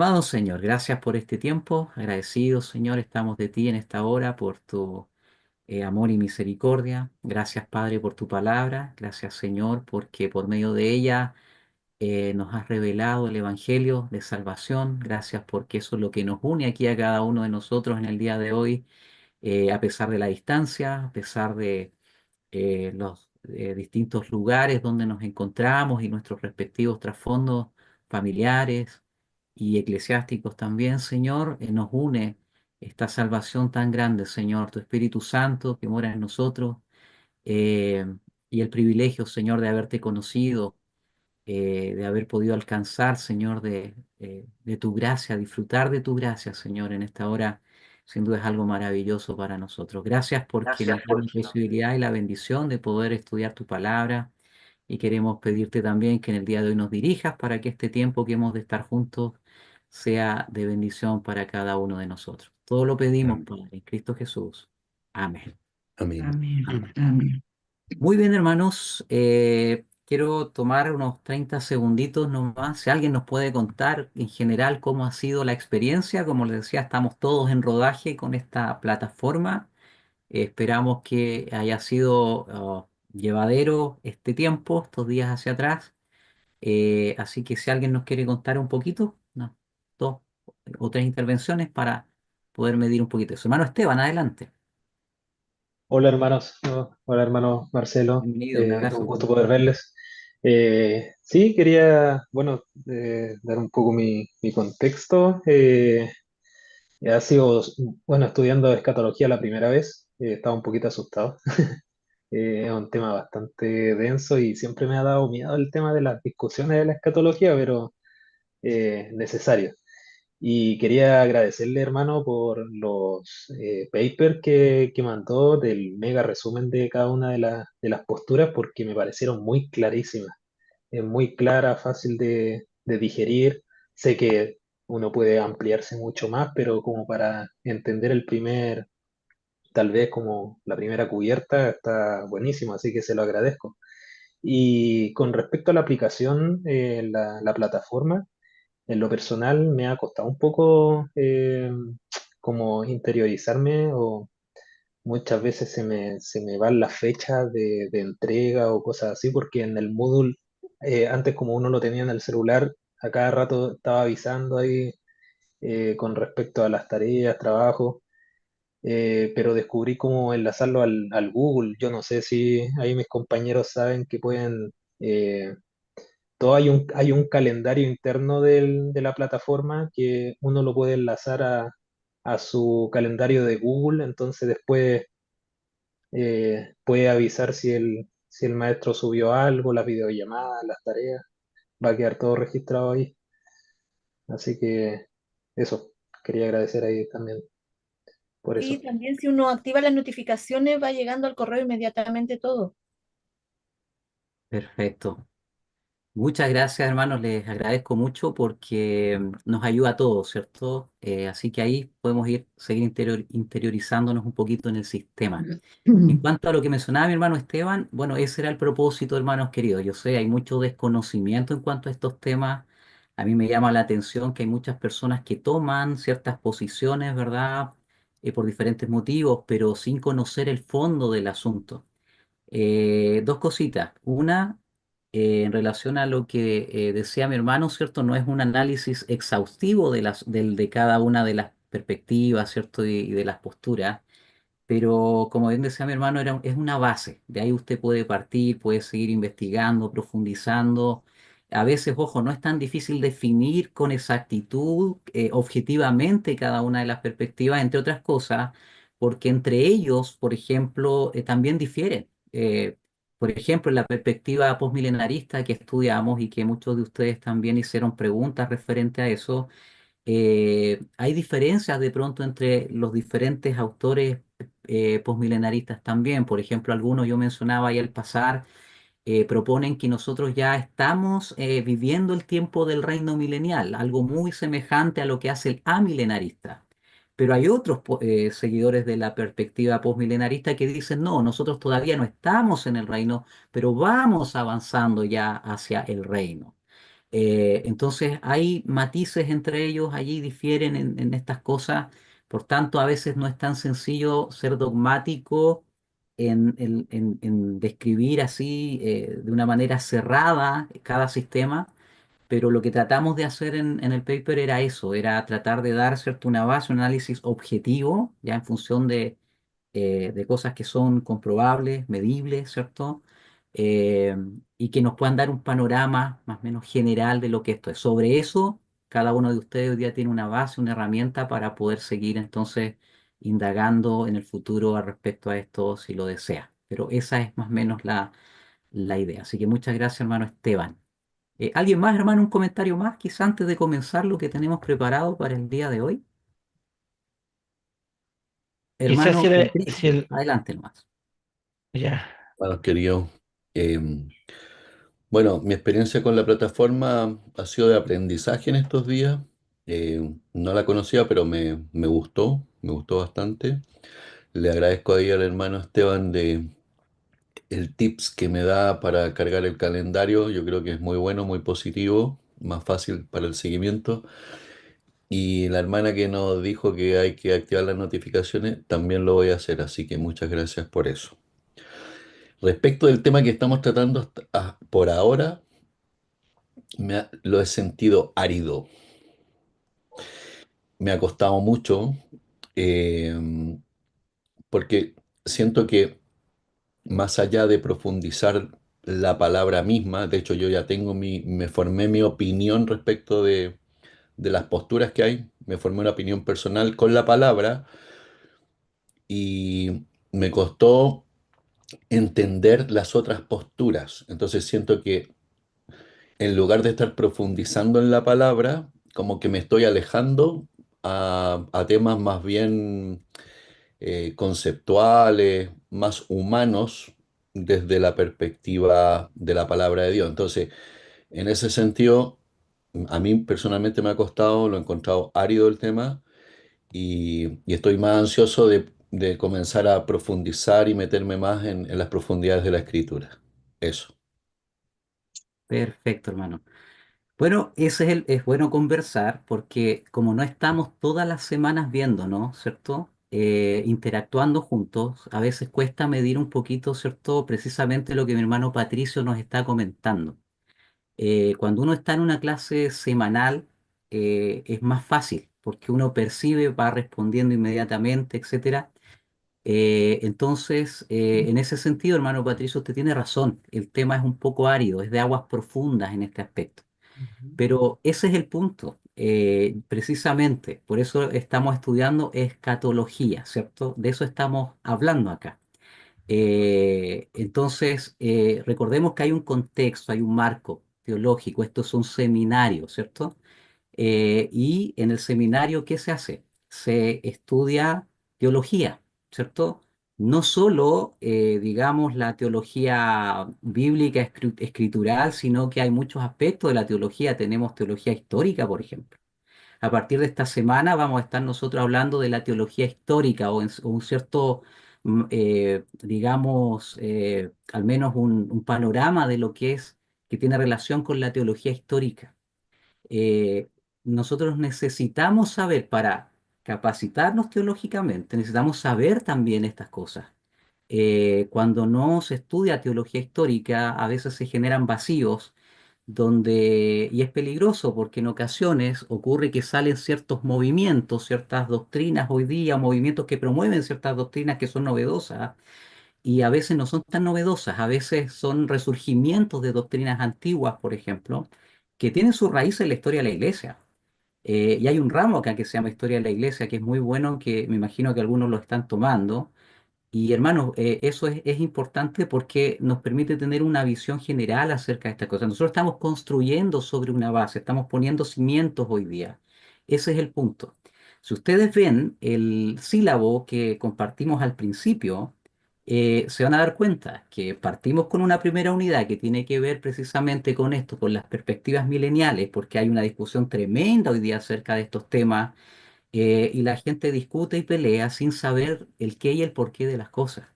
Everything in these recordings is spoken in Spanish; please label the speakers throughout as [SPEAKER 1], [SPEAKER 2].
[SPEAKER 1] Amado Señor, gracias por este tiempo. Agradecidos, Señor, estamos de ti en esta hora por tu amor y misericordia. Gracias, Padre, por tu palabra. Gracias, Señor, porque por medio de ella nos has revelado el Evangelio de salvación. Gracias porque eso es lo que nos une aquí a cada uno de nosotros en el día de hoy, a pesar de la distancia, a pesar de los distintos lugares donde nos encontramos y nuestros respectivos trasfondos familiares y eclesiásticos también, Señor, nos une esta salvación tan grande, Señor, tu Espíritu Santo que mora en nosotros, eh, y el privilegio, Señor, de haberte conocido, de haber podido alcanzar, Señor, de tu gracia, disfrutar de tu gracia, Señor, en esta hora. Sin duda es algo maravilloso para nosotros. Gracias porque nos da la posibilidad y la bendición de poder estudiar tu palabra, y queremos pedirte también que en el día de hoy nos dirijas para que este tiempo que hemos de estar juntos sea de bendición para cada uno de nosotros. Todo lo pedimos,
[SPEAKER 2] Am-
[SPEAKER 1] Padre, en Cristo Jesús. Amén.
[SPEAKER 2] Amén.
[SPEAKER 3] Amén, amén.
[SPEAKER 1] Muy bien, hermanos. Quiero tomar unos 30 segunditos nomás. Si alguien nos puede contar en general cómo ha sido la experiencia. Como les decía, estamos todos en rodaje con esta plataforma. Esperamos que haya sido llevadero este tiempo, estos días hacia atrás. Así que si alguien nos quiere contar un poquito, no, dos o tres intervenciones para poder medir un poquito eso. Hermano Esteban, adelante.
[SPEAKER 4] Hola hermanos, hola hermano Marcelo,
[SPEAKER 1] Bienvenido, un
[SPEAKER 4] un
[SPEAKER 1] abrazo.
[SPEAKER 4] gusto poder verles. Sí, quería, bueno, dar un poco mi contexto. Ha sido, bueno, estudiando escatología la primera vez, estaba un poquito asustado. Es un tema bastante denso y siempre me ha dado miedo el tema de las discusiones de la escatología, pero necesario. Y quería agradecerle, hermano, por los papers que mandó del mega resumen de cada una de las posturas, porque me parecieron muy clarísimas. Es muy clara, fácil de digerir. Sé que uno puede ampliarse mucho más, pero como para entender el primer, tal vez como la primera cubierta, está buenísimo, así que se lo agradezco. Y con respecto a la aplicación, la plataforma, en lo personal me ha costado un poco como interiorizarme o muchas veces se me van las fechas de entrega o cosas así porque en el Moodle, antes como uno lo tenía en el celular, a cada rato estaba avisando ahí con respecto a las tareas, trabajo, pero descubrí cómo enlazarlo al Google. Yo no sé si ahí mis compañeros saben que pueden... todo hay un calendario interno de la plataforma que uno lo puede enlazar a su calendario de Google, entonces después puede avisar si el maestro subió algo, las videollamadas, las tareas, va a quedar todo registrado ahí. Así que eso, quería agradecer ahí también por
[SPEAKER 3] Sí,
[SPEAKER 4] eso.
[SPEAKER 3] también si uno activa las notificaciones va llegando al correo inmediatamente todo.
[SPEAKER 1] Perfecto. Muchas gracias, hermanos. Les agradezco mucho porque nos ayuda a todos, ¿cierto? Así que ahí podemos seguir interiorizándonos un poquito en el sistema. En cuanto a lo que mencionaba mi hermano Esteban, bueno, ese era el propósito, hermanos queridos. Yo sé, hay mucho desconocimiento en cuanto a estos temas. A mí me llama la atención que hay muchas personas que toman ciertas posiciones, ¿verdad? Por diferentes motivos, pero sin conocer el fondo del asunto. Dos cositas. Una, en relación a lo que decía mi hermano, ¿cierto? No es un análisis exhaustivo de cada una de las perspectivas, ¿cierto? Y de las posturas, pero como bien decía mi hermano, es una base. De ahí usted puede partir, puede seguir investigando, profundizando. A veces, ojo, no es tan difícil definir con exactitud, objetivamente, cada una de las perspectivas, entre otras cosas, porque entre ellos, por ejemplo, también difieren. Por ejemplo, en la perspectiva postmilenarista que estudiamos y que muchos de ustedes también hicieron preguntas referente a eso, hay diferencias de pronto entre los diferentes autores posmilenaristas también. Por ejemplo, algunos yo mencionaba ahí al pasar, proponen que nosotros ya estamos viviendo el tiempo del reino milenial, algo muy semejante a lo que hace el amilenarista. Pero hay otros seguidores de la perspectiva posmilenarista que dicen, no, nosotros todavía no estamos en el reino, pero vamos avanzando ya hacia el reino. Entonces hay matices entre ellos, allí difieren en estas cosas, por tanto a veces no es tan sencillo ser dogmático en describir así de una manera cerrada cada sistema, pero lo que tratamos de hacer en el paper era eso, era tratar de dar, ¿cierto?, una base, un análisis objetivo, ya en función de cosas que son comprobables, medibles, ¿cierto? Eh, y que nos puedan dar un panorama más o menos general de lo que esto es. Sobre eso, cada uno de ustedes hoy día tiene una base, una herramienta para poder seguir entonces indagando en el futuro al respecto a esto si lo desea. Pero esa es más o menos la idea. Así que muchas gracias, hermano Esteban. ¿Alguien más, hermano, un comentario más, quizá antes de comenzar lo que tenemos preparado para el día de hoy?
[SPEAKER 2] Quizás
[SPEAKER 1] Hermano Patricio, adelante nomás.
[SPEAKER 2] ya,
[SPEAKER 5] Bueno, querido, eh, bueno, mi experiencia con la plataforma ha sido de aprendizaje en estos días. No la conocía, pero me gustó bastante. Le agradezco ahí al hermano Esteban de el tips que me da para cargar el calendario. Yo creo que es muy bueno, muy positivo, más fácil para el seguimiento. Y la hermana que nos dijo que hay que activar las notificaciones, también lo voy a hacer, así que muchas gracias por eso. Respecto del tema que estamos tratando por ahora, lo he sentido árido. Me ha costado mucho eh, porque siento que más allá de profundizar la palabra misma, de hecho yo ya me formé mi opinión respecto de las posturas que hay, me formé una opinión personal con la palabra y me costó entender las otras posturas. Entonces siento que en lugar de estar profundizando en la palabra, como que me estoy alejando a temas más bien conceptuales, más humanos desde la perspectiva de la palabra de Dios. Entonces, en ese sentido, a mí personalmente me ha costado, lo he encontrado árido el tema y estoy más ansioso de comenzar a profundizar y meterme más en las profundidades de la escritura. Eso.
[SPEAKER 1] Perfecto, hermano. Bueno, es bueno conversar porque como no estamos todas las semanas viéndonos, ¿cierto? Interactuando juntos, a veces cuesta medir un poquito, ¿cierto? Precisamente lo que mi hermano Patricio nos está comentando. Cuando uno está en una clase semanal, es más fácil porque uno percibe, va respondiendo inmediatamente, etcétera. Entonces, en ese sentido, hermano Patricio, usted tiene razón. El tema es un poco árido, es de aguas profundas en este aspecto. Pero ese es el punto, precisamente, por eso estamos estudiando escatología, ¿cierto? De eso estamos hablando acá. Entonces, recordemos que hay un contexto, hay un marco teológico, esto es un seminario, ¿cierto? Y en el seminario, ¿qué se hace? Se estudia teología, ¿cierto? No solo, digamos, la teología bíblica escritural, sino que hay muchos aspectos de la teología. Tenemos teología histórica, por ejemplo. A partir de esta semana vamos a estar nosotros hablando de la teología histórica o un cierto, digamos, al menos un panorama de lo que es, que tiene relación con la teología histórica. eh, Nosotros necesitamos saber para capacitarnos teológicamente, necesitamos saber también estas cosas. Cuando no se estudia teología histórica, a veces se generan vacíos y es peligroso porque en ocasiones ocurre que salen ciertos movimientos, ciertas doctrinas hoy día, movimientos que promueven ciertas doctrinas que son novedosas y a veces no son tan novedosas, a veces son resurgimientos de doctrinas antiguas, por ejemplo, que tienen su raíz en la historia de la iglesia. Y hay un ramo acá que se llama Historia de la Iglesia, que es muy bueno, que me imagino que algunos lo están tomando. Y hermanos, eso es importante porque nos permite tener una visión general acerca de estas cosas. Nosotros estamos construyendo sobre una base, estamos poniendo cimientos hoy día. Ese es el punto. Si ustedes ven el sílabo que compartimos al principio, se van a dar cuenta que partimos con una primera unidad que tiene que ver precisamente con esto, con las perspectivas mileniales, porque hay una discusión tremenda hoy día acerca de estos temas, y la gente discute y pelea sin saber el qué y el porqué de las cosas.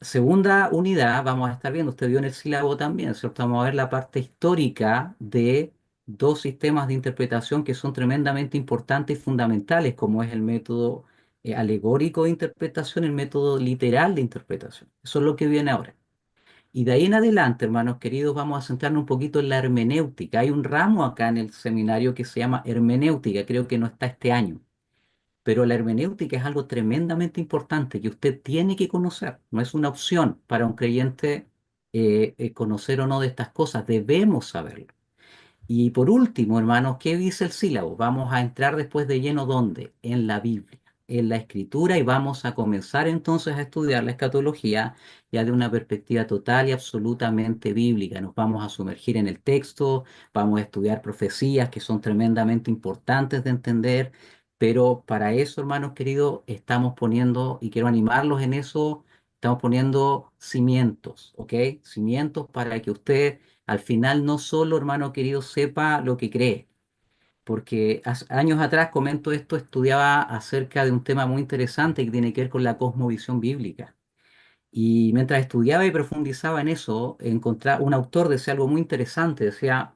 [SPEAKER 1] Segunda unidad, vamos a estar viendo, usted vio en el sílabo también, ¿cierto? Vamos a ver la parte histórica de dos sistemas de interpretación que son tremendamente importantes y fundamentales, como es el método alegórico de interpretación, el método literal de interpretación. Eso es lo que viene ahora. Y de ahí en adelante, hermanos queridos, vamos a centrarnos un poquito en la hermenéutica. Hay un ramo acá en el seminario que se llama hermenéutica, creo que no está este año. Pero la hermenéutica es algo tremendamente importante que usted tiene que conocer. No es una opción para un creyente conocer o no de estas cosas. Debemos saberlo. Y por último, hermanos, ¿qué dice el sílabo? Vamos a entrar después de lleno ¿dónde? En la Biblia, en la Escritura, y vamos a comenzar entonces a estudiar la escatología ya de una perspectiva total y absolutamente bíblica. Nos vamos a sumergir en el texto, vamos a estudiar profecías que son tremendamente importantes de entender, pero para eso, hermanos queridos, estamos poniendo, y quiero animarlos en eso, estamos poniendo cimientos, ¿ok? Cimientos para que usted al final no solo, hermano querido, sepa lo que cree, porque años atrás, comento esto, estudiaba acerca de un tema muy interesante que tiene que ver con la cosmovisión bíblica. Y mientras estudiaba y profundizaba en eso, encontraba un autor decía algo muy interesante, decía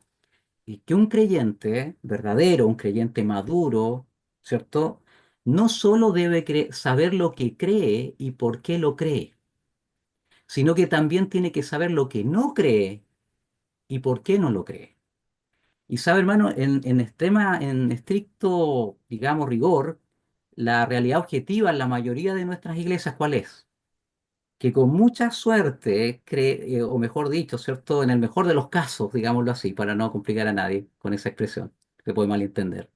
[SPEAKER 1] que un creyente verdadero, un creyente maduro, ¿cierto? No solo debe saber lo que cree y por qué lo cree, sino que también tiene que saber lo que no cree y por qué no lo cree. Y sabe, hermano, en estricto, digamos, rigor, la realidad objetiva en la mayoría de nuestras iglesias, ¿cuál es? Que con mucha suerte, o mejor dicho, ¿cierto? En el mejor de los casos, digámoslo así, para no complicar a nadie con esa expresión, que puede malentender.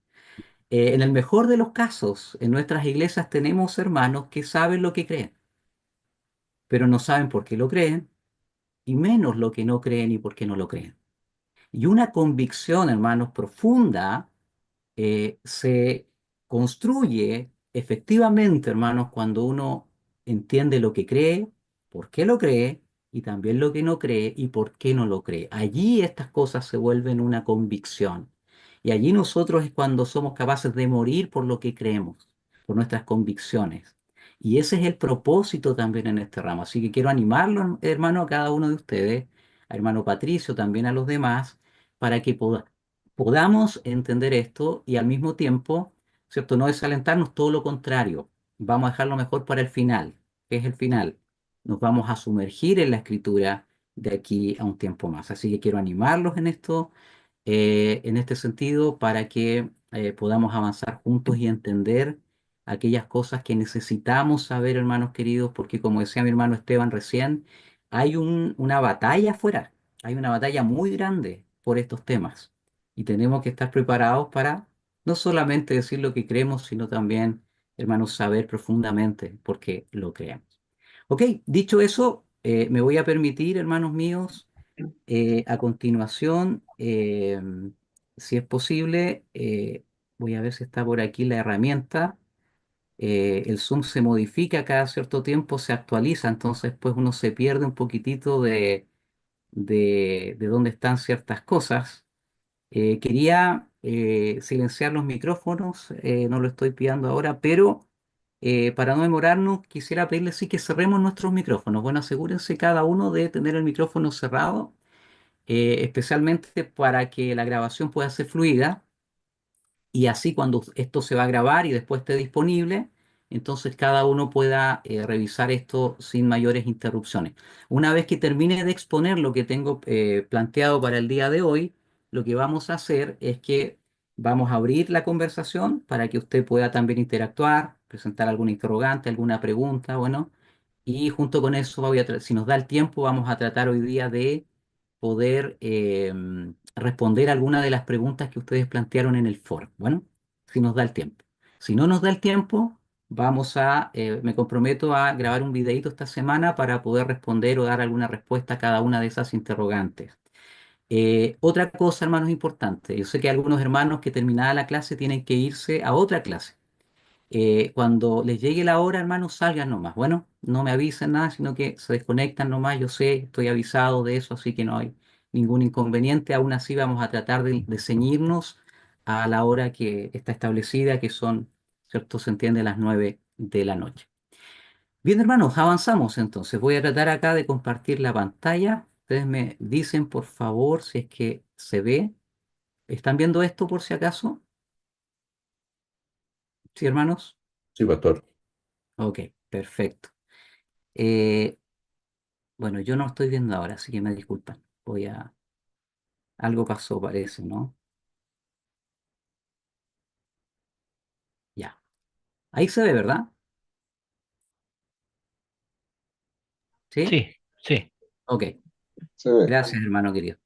[SPEAKER 1] En el mejor de los casos, en nuestras iglesias tenemos hermanos que saben lo que creen, pero no saben por qué lo creen, y menos lo que no creen y por qué no lo creen. Y una convicción, hermanos, profunda se construye efectivamente, hermanos, cuando uno entiende lo que cree, por qué lo cree, y también lo que no cree y por qué no lo cree. Allí estas cosas se vuelven una convicción. Y allí nosotros es cuando somos capaces de morir por lo que creemos, por nuestras convicciones. Y ese es el propósito también en este ramo. Así que quiero animarlo, hermano, a cada uno de ustedes, a hermano Patricio, también a los demás, para que podamos entender esto y al mismo tiempo, ¿cierto? No desalentarnos, todo lo contrario. Vamos a dejarlo mejor para el final. ¿Qué es el final? Nos vamos a sumergir en la escritura de aquí a un tiempo más. Así que quiero animarlos en esto, en este sentido, para que podamos avanzar juntos y entender aquellas cosas que necesitamos saber, hermanos queridos, porque como decía mi hermano Esteban recién, hay una batalla afuera, hay una batalla muy grande por estos temas. Y tenemos que estar preparados para no solamente decir lo que creemos, sino también, hermanos, saber profundamente por qué lo creemos. Ok, dicho eso, me voy a permitir, hermanos míos, a continuación, si es posible, voy a ver si está por aquí la herramienta. El Zoom se modifica cada cierto tiempo, se actualiza, entonces pues uno se pierde un poquitito de dónde están ciertas cosas. Quería silenciar los micrófonos, no lo estoy pidiendo ahora, pero para no demorarnos, quisiera pedirles sí que cerremos nuestros micrófonos. Bueno, asegúrense cada uno de tener el micrófono cerrado, especialmente para que la grabación pueda ser fluida y así cuando esto se va a grabar y después esté disponible, entonces cada uno pueda revisar esto sin mayores interrupciones. Una vez que termine de exponer lo que tengo planteado para el día de hoy, lo que vamos a hacer es que vamos a abrir la conversación para que usted pueda también interactuar, presentar alguna interrogante, alguna pregunta, bueno, y junto con eso, si nos da el tiempo, vamos a tratar hoy día de poder responder alguna de las preguntas que ustedes plantearon en el foro. Bueno, si nos da el tiempo. Si no nos da el tiempo, me comprometo a grabar un videito esta semana para poder responder o dar alguna respuesta a cada una de esas interrogantes. Otra cosa, hermanos, importante. Yo sé que algunos hermanos que terminada la clase tienen que irse a otra clase. Cuando les llegue la hora, hermanos, salgan nomás. Bueno, no me avisen nada, sino que se desconectan nomás. Yo sé, estoy avisado de eso, así que no hay ningún inconveniente. Aún así, vamos a tratar de ceñirnos a la hora que está establecida, que son, ¿cierto? Se entiende, las 9 de la noche. Bien, hermanos, avanzamos entonces. Voy a tratar acá de compartir la pantalla. Ustedes me dicen, por favor, si es que se ve. ¿Están viendo esto por si acaso? ¿Sí, hermanos?
[SPEAKER 5] Sí, pastor.
[SPEAKER 1] Ok, perfecto. Eh, bueno, yo no estoy viendo ahora, así que me disculpan. Algo pasó, parece, ¿no? Ya. Ahí se ve, ¿verdad? ¿Sí?
[SPEAKER 2] Sí, sí.
[SPEAKER 1] Ok.
[SPEAKER 6] Se ve.
[SPEAKER 1] Gracias, hermano querido.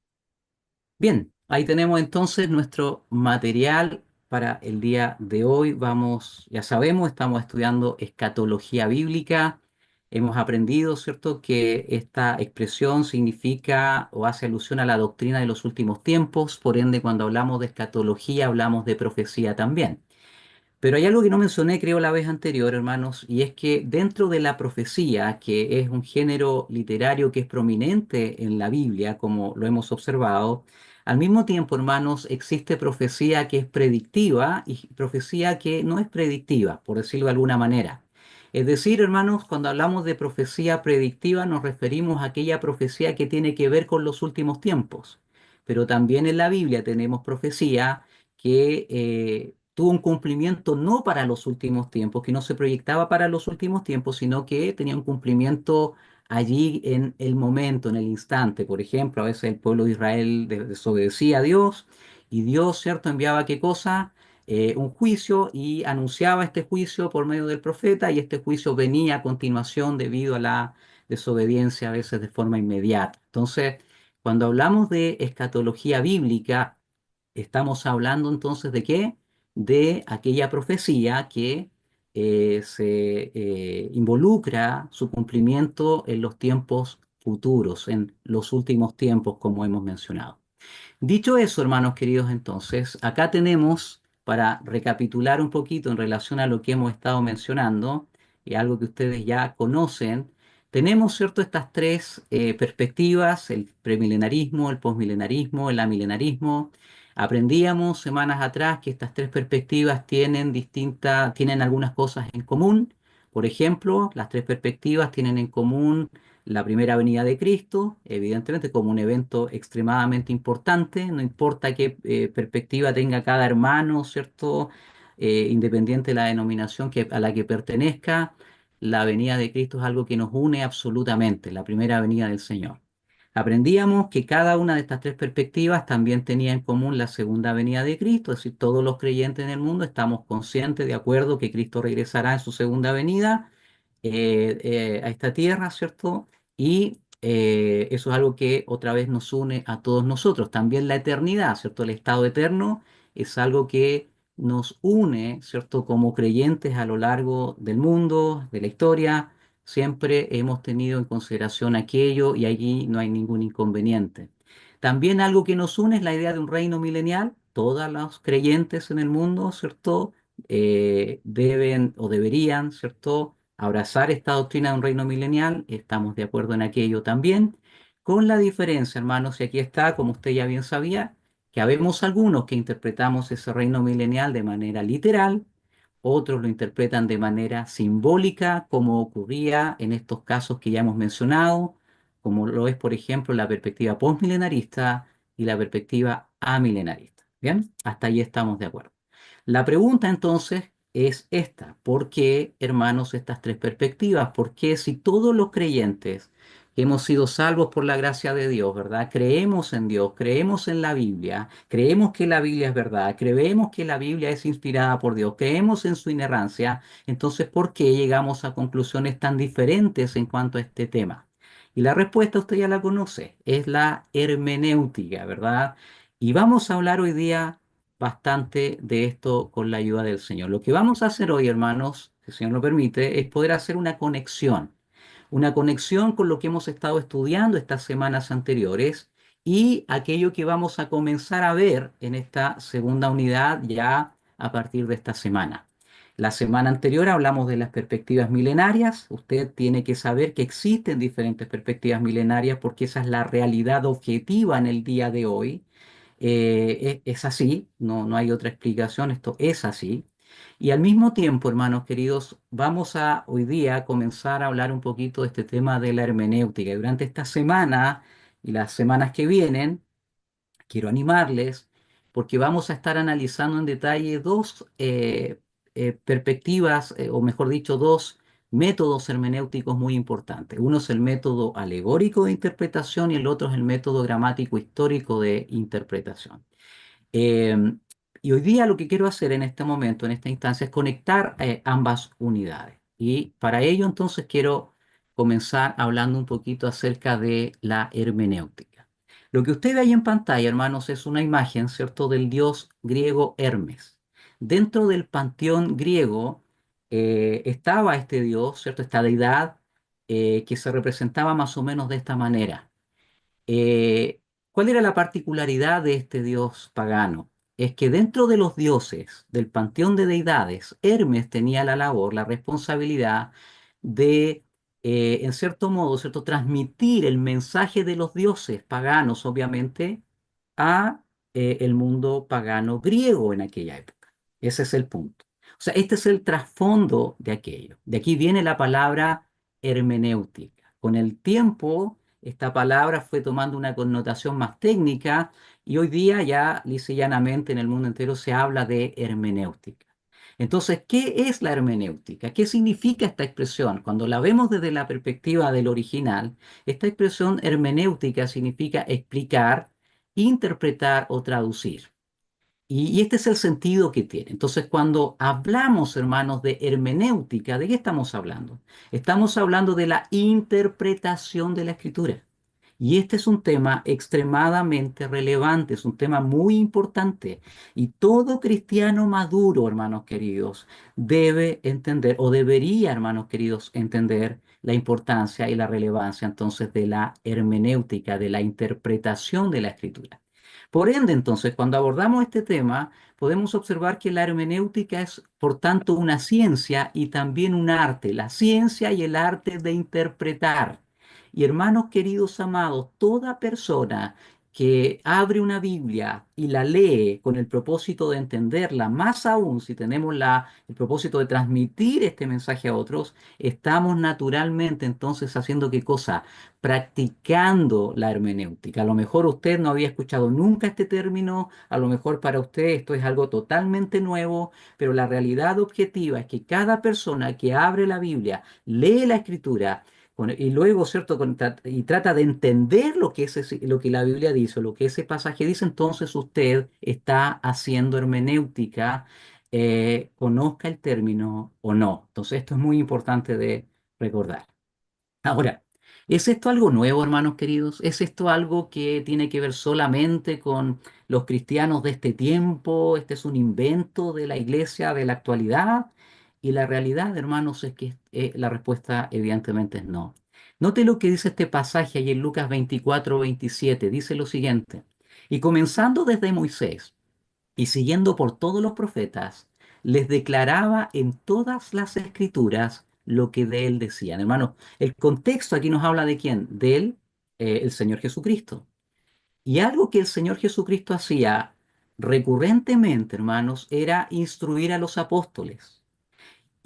[SPEAKER 1] Bien, ahí tenemos entonces nuestro material para el día de hoy. Vamos, ya sabemos, estamos estudiando escatología bíblica. Hemos aprendido, ¿cierto?, que esta expresión significa o hace alusión a la doctrina de los últimos tiempos. Por ende, cuando hablamos de escatología, hablamos de profecía también. Pero hay algo que no mencioné, creo, la vez anterior, hermanos, y es que dentro de la profecía, que es un género literario que es prominente en la Biblia, como lo hemos observado, al mismo tiempo, hermanos, existe profecía que es predictiva y profecía que no es predictiva, por decirlo de alguna manera. Es decir, hermanos, cuando hablamos de profecía predictiva nos referimos a aquella profecía que tiene que ver con los últimos tiempos. Pero también en la Biblia tenemos profecía que tuvo un cumplimiento no para los últimos tiempos, que no se proyectaba para los últimos tiempos, sino que tenía un cumplimiento allí en el momento, en el instante. Por ejemplo, a veces el pueblo de Israel desobedecía a Dios y Dios, ¿cierto?, enviaba qué cosa. Un juicio y anunciaba este juicio por medio del profeta y este juicio venía a continuación debido a la desobediencia a veces de forma inmediata. Entonces, cuando hablamos de escatología bíblica, estamos hablando entonces de qué? De aquella profecía que se involucra su cumplimiento en los tiempos futuros, en los últimos tiempos, como hemos mencionado. Dicho eso, hermanos queridos, entonces, acá tenemos, para recapitular un poquito en relación a lo que hemos estado mencionando, y algo que ustedes ya conocen, tenemos, ¿cierto?, estas tres perspectivas, el premilenarismo, el posmilenarismo, el amilenarismo. Aprendíamos semanas atrás que estas tres perspectivas tienen algunas cosas en común. Por ejemplo, las tres perspectivas tienen en común la primera venida de Cristo, evidentemente como un evento extremadamente importante, no importa qué perspectiva tenga cada hermano, ¿cierto? Independiente de la denominación a la que pertenezca, la venida de Cristo es algo que nos une absolutamente, la primera venida del Señor. Aprendíamos que cada una de estas tres perspectivas también tenía en común la segunda venida de Cristo, es decir, todos los creyentes en el mundo estamos conscientes, de acuerdo, que Cristo regresará en su segunda venida a esta tierra, ¿cierto? Y eso es algo que otra vez nos une a todos nosotros. También la eternidad, ¿cierto? El estado eterno es algo que nos une, ¿cierto? Como creyentes a lo largo del mundo, de la historia. Siempre hemos tenido en consideración aquello y allí no hay ningún inconveniente. También algo que nos une es la idea de un reino milenial. Todos los creyentes en el mundo, ¿cierto? Deben o deberían, ¿cierto?, abrazar esta doctrina de un reino milenial. Estamos de acuerdo en aquello también, con la diferencia, hermanos, y aquí está, como usted ya bien sabía, que habemos algunos que interpretamos ese reino milenial de manera literal, otros lo interpretan de manera simbólica, como ocurría en estos casos que ya hemos mencionado, como lo es, por ejemplo, la perspectiva postmilenarista y la perspectiva amilenarista. Bien, hasta ahí estamos de acuerdo. La pregunta entonces es esta: ¿por qué, hermanos, estas tres perspectivas? ¿Por qué, si todos los creyentes que hemos sido salvos por la gracia de Dios, ¿verdad? Creemos en Dios, creemos en la Biblia, creemos que la Biblia es verdad, creemos que la Biblia es inspirada por Dios, creemos en su inerrancia, entonces, ¿por qué llegamos a conclusiones tan diferentes en cuanto a este tema? Y la respuesta usted ya la conoce, es la hermenéutica, ¿verdad? Y vamos a hablar hoy día bastante de esto con la ayuda del Señor. Lo que vamos a hacer hoy, hermanos, si el Señor lo permite, es poder hacer una conexión con lo que hemos estado estudiando estas semanas anteriores y aquello que vamos a comenzar a ver en esta segunda unidad ya a partir de esta semana. La semana anterior hablamos de las perspectivas milenarias. Usted tiene que saber que existen diferentes perspectivas milenarias porque esa es la realidad objetiva en el día de hoy. Es así, no hay otra explicación, esto es así. Y al mismo tiempo, hermanos queridos, vamos a hoy día comenzar a hablar un poquito de este tema de la hermenéutica. Y durante esta semana y las semanas que vienen, quiero animarles porque vamos a estar analizando en detalle dos perspectivas, o mejor dicho, dos métodos hermenéuticos muy importantes. Uno es el método alegórico de interpretación y el otro es el método gramático histórico de interpretación. Eh, y hoy día lo que quiero hacer en este momento, en esta instancia, es conectar ambas unidades. Y para ello entonces quiero comenzar hablando un poquito acerca de la hermenéutica. Lo que usted ve ahí en pantalla, hermanos, es una imagen, ¿cierto?, del dios griego Hermes. Dentro del panteón griego estaba este dios, ¿cierto?, esta deidad que se representaba más o menos de esta manera. Eh, ¿Cuál era la particularidad de este dios pagano? Es que dentro de los dioses del panteón de deidades, Hermes tenía la labor, la responsabilidad de, en cierto modo, ¿cierto?, transmitir el mensaje de los dioses paganos, obviamente, a el mundo pagano griego en aquella época. Ese es el punto. O sea, este es el trasfondo de aquello. De aquí viene la palabra hermenéutica. Con el tiempo esta palabra fue tomando una connotación más técnica y hoy día ya, lisa y llanamente, en el mundo entero se habla de hermenéutica. Entonces, ¿qué es la hermenéutica? ¿Qué significa esta expresión? Cuando la vemos desde la perspectiva del original, esta expresión hermenéutica significa explicar, interpretar o traducir. Y este es el sentido que tiene. Entonces, cuando hablamos, hermanos, de hermenéutica, ¿de qué estamos hablando? Estamos hablando de la interpretación de la escritura. Y este es un tema extremadamente relevante, es un tema muy importante. Y todo cristiano maduro, hermanos queridos, debe entender, o debería, hermanos queridos, entender la importancia y la relevancia entonces de la hermenéutica, de la interpretación de la escritura. Por ende, entonces, cuando abordamos este tema, podemos observar que la hermenéutica es, por tanto, una ciencia y también un arte, la ciencia y el arte de interpretar. Y hermanos queridos amados, toda persona que abre una Biblia y la lee con el propósito de entenderla, más aún si tenemos el propósito de transmitir este mensaje a otros, estamos naturalmente entonces haciendo qué cosa, practicando la hermenéutica. A lo mejor usted no había escuchado nunca este término, a lo mejor para usted esto es algo totalmente nuevo, pero la realidad objetiva es que cada persona que abre la Biblia, lee la Escritura, y luego, ¿cierto? Y trata de entender lo que la Biblia dice, lo que ese pasaje dice, entonces usted está haciendo hermenéutica, conozca el término o no. Entonces, esto es muy importante de recordar. Ahora, ¿es esto algo nuevo, hermanos queridos? ¿Es esto algo que tiene que ver solamente con los cristianos de este tiempo? ¿Este es un invento de la iglesia de la actualidad? Y la realidad, hermanos, es que la respuesta evidentemente es no. Note lo que dice este pasaje ahí en Lucas 24-27. Dice lo siguiente: y comenzando desde Moisés y siguiendo por todos los profetas, les declaraba en todas las escrituras lo que de él decían. Hermanos, el contexto aquí nos habla de quién, de él, el Señor Jesucristo. Y algo que el Señor Jesucristo hacía recurrentemente, hermanos, era instruir a los apóstoles.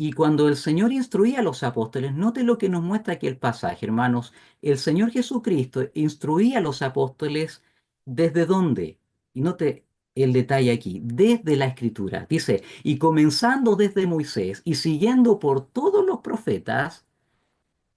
[SPEAKER 1] Y cuando el Señor instruía a los apóstoles, note lo que nos muestra aquí el pasaje, hermanos. El Señor Jesucristo instruía a los apóstoles ¿desde dónde? Y note el detalle aquí, desde la Escritura. Dice, y comenzando desde Moisés y siguiendo por todos los profetas,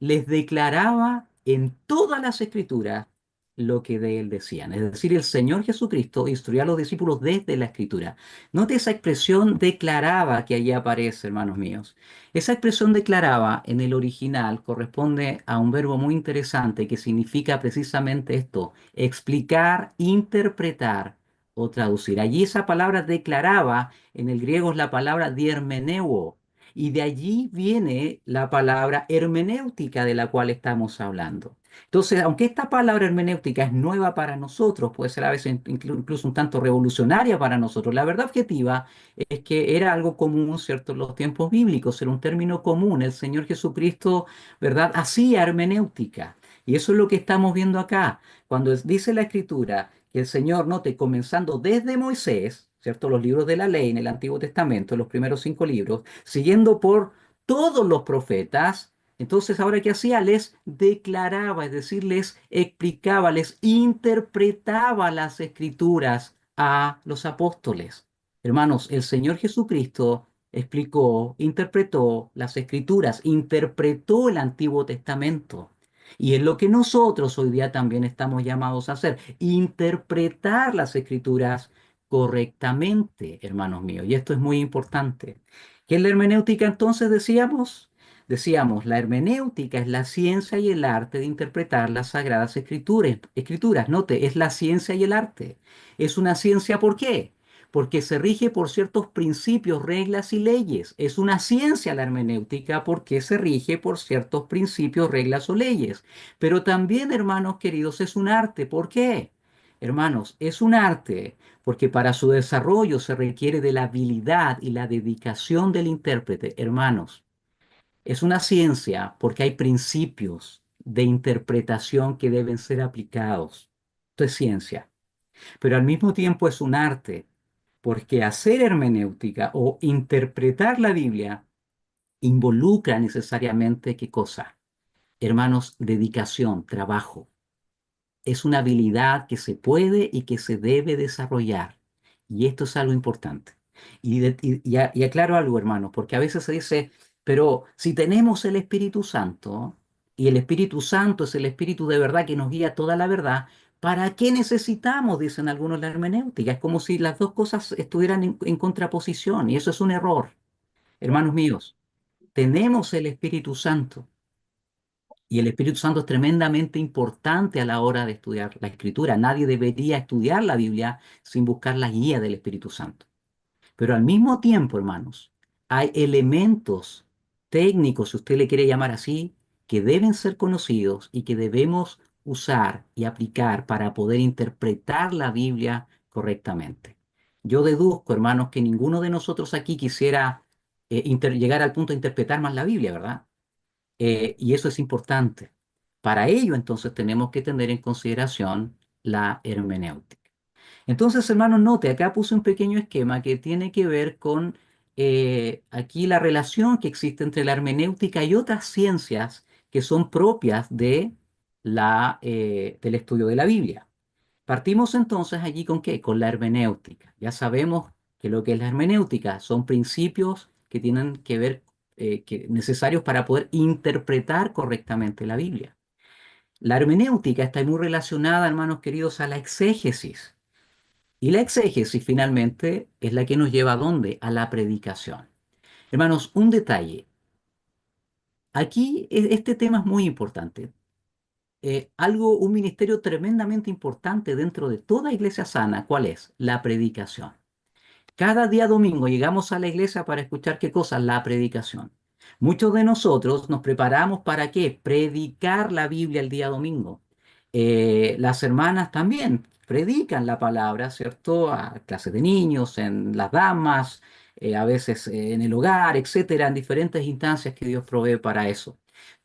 [SPEAKER 1] les declaraba en todas las escrituras lo que de él decían. Es decir, el Señor Jesucristo instruía a los discípulos desde la escritura. Note esa expresión declaraba que allí aparece, hermanos míos. Esa expresión declaraba en el original corresponde a un verbo muy interesante que significa precisamente esto: explicar, interpretar o traducir. Allí esa palabra declaraba en el griego es la palabra diermeneuo, y de allí viene la palabra hermenéutica de la cual estamos hablando. Entonces, aunque esta palabra hermenéutica es nueva para nosotros, puede ser a veces incluso un tanto revolucionaria para nosotros, la verdad objetiva es que era algo común, ¿cierto? En los tiempos bíblicos, era un término común. El Señor Jesucristo, ¿verdad?, hacía hermenéutica. Y eso es lo que estamos viendo acá. Cuando dice la Escritura que el Señor, note, comenzando desde Moisés, ¿cierto? Los libros de la ley en el Antiguo Testamento, los primeros 5 libros, siguiendo por todos los profetas. Entonces, ahora qué hacía, les declaraba, es decir, les explicaba, les interpretaba las escrituras a los apóstoles. Hermanos, el Señor Jesucristo explicó, interpretó las escrituras, interpretó el Antiguo Testamento. Y es lo que nosotros hoy día también estamos llamados a hacer, interpretar las escrituras correctamente, hermanos míos. Y esto es muy importante. ¿Qué es la hermenéutica entonces decíamos? Decíamos, la hermenéutica es la ciencia y el arte de interpretar las sagradas escrituras. Note, es la ciencia y el arte. Es una ciencia, ¿por qué? Porque se rige por ciertos principios, reglas y leyes. Es una ciencia la hermenéutica porque se rige por ciertos principios, reglas o leyes. Pero también, hermanos queridos, es un arte. ¿Por qué? Hermanos, es un arte porque para su desarrollo se requiere de la habilidad y la dedicación del intérprete. Hermanos, es una ciencia porque hay principios de interpretación que deben ser aplicados. Esto es ciencia, pero al mismo tiempo es un arte, porque hacer hermenéutica o interpretar la Biblia involucra necesariamente ¿qué cosa? Hermanos, dedicación, trabajo. Es una habilidad que se puede y que se debe desarrollar. Y esto es algo importante. Y aclaro algo, hermanos, porque a veces se dice, pero si tenemos el Espíritu Santo, y el Espíritu Santo es el Espíritu de verdad que nos guía toda la verdad, ¿para qué necesitamos? Dicen algunos la hermenéutica. Es como si las dos cosas estuvieran en contraposición, y eso es un error. Hermanos míos, tenemos el Espíritu Santo. Y el Espíritu Santo es tremendamente importante a la hora de estudiar la Escritura. Nadie debería estudiar la Biblia sin buscar la guía del Espíritu Santo. Pero al mismo tiempo, hermanos, hay elementos técnicos, si usted le quiere llamar así, que deben ser conocidos y que debemos usar y aplicar para poder interpretar la Biblia correctamente. Yo deduzco, hermanos, que ninguno de nosotros aquí quisiera llegar al punto de interpretar más la Biblia, ¿verdad? Y eso es importante. Para ello, entonces, tenemos que tener en consideración la hermenéutica. Entonces, hermanos, note, acá puse un pequeño esquema que tiene que ver con aquí la relación que existe entre la hermenéutica y otras ciencias que son propias del estudio de la Biblia. Partimos entonces allí con ¿qué? Con la hermenéutica. Ya sabemos que lo que es la hermenéutica son principios que tienen que ver, necesarios para poder interpretar correctamente la Biblia. La hermenéutica está muy relacionada, hermanos queridos, a la exégesis. Y la exégesis finalmente es la que nos lleva ¿a dónde? A la predicación. Hermanos, un detalle. Aquí este tema es muy importante. Un ministerio tremendamente importante dentro de toda iglesia sana, ¿cuál es? La predicación. Cada día domingo llegamos a la iglesia para escuchar qué cosa, la predicación. Muchos de nosotros nos preparamos para qué, predicar la Biblia el día domingo. Las hermanas también predican la palabra, ¿cierto? A clases de niños, en las damas, a veces en el hogar, etcétera, en diferentes instancias que Dios provee para eso.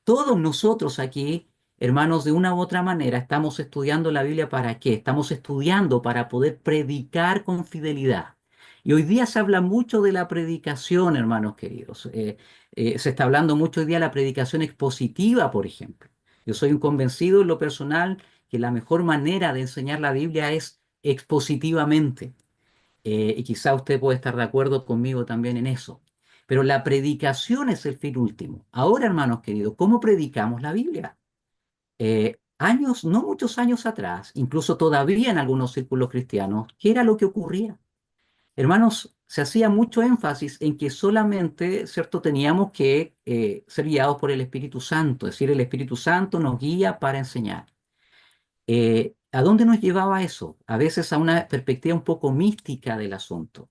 [SPEAKER 1] Todos nosotros aquí, hermanos, de una u otra manera, estamos estudiando la Biblia ¿para qué? Estamos estudiando para poder predicar con fidelidad. Y hoy día se habla mucho de la predicación, hermanos queridos. Se está hablando mucho hoy día de la predicación expositiva, por ejemplo. Yo soy un convencido en lo personal que la mejor manera de enseñar la Biblia es expositivamente. Y quizá usted puede estar de acuerdo conmigo también en eso. Pero la predicación es el fin último. Ahora, hermanos queridos, ¿cómo predicamos la Biblia? Años, no muchos años atrás, incluso todavía en algunos círculos cristianos, ¿qué era lo que ocurría? Hermanos, se hacía mucho énfasis en que solamente, ¿cierto?, teníamos que ser guiados por el Espíritu Santo, es decir, el Espíritu Santo nos guía para enseñar. ¿A dónde nos llevaba eso? A veces a una perspectiva un poco mística del asunto.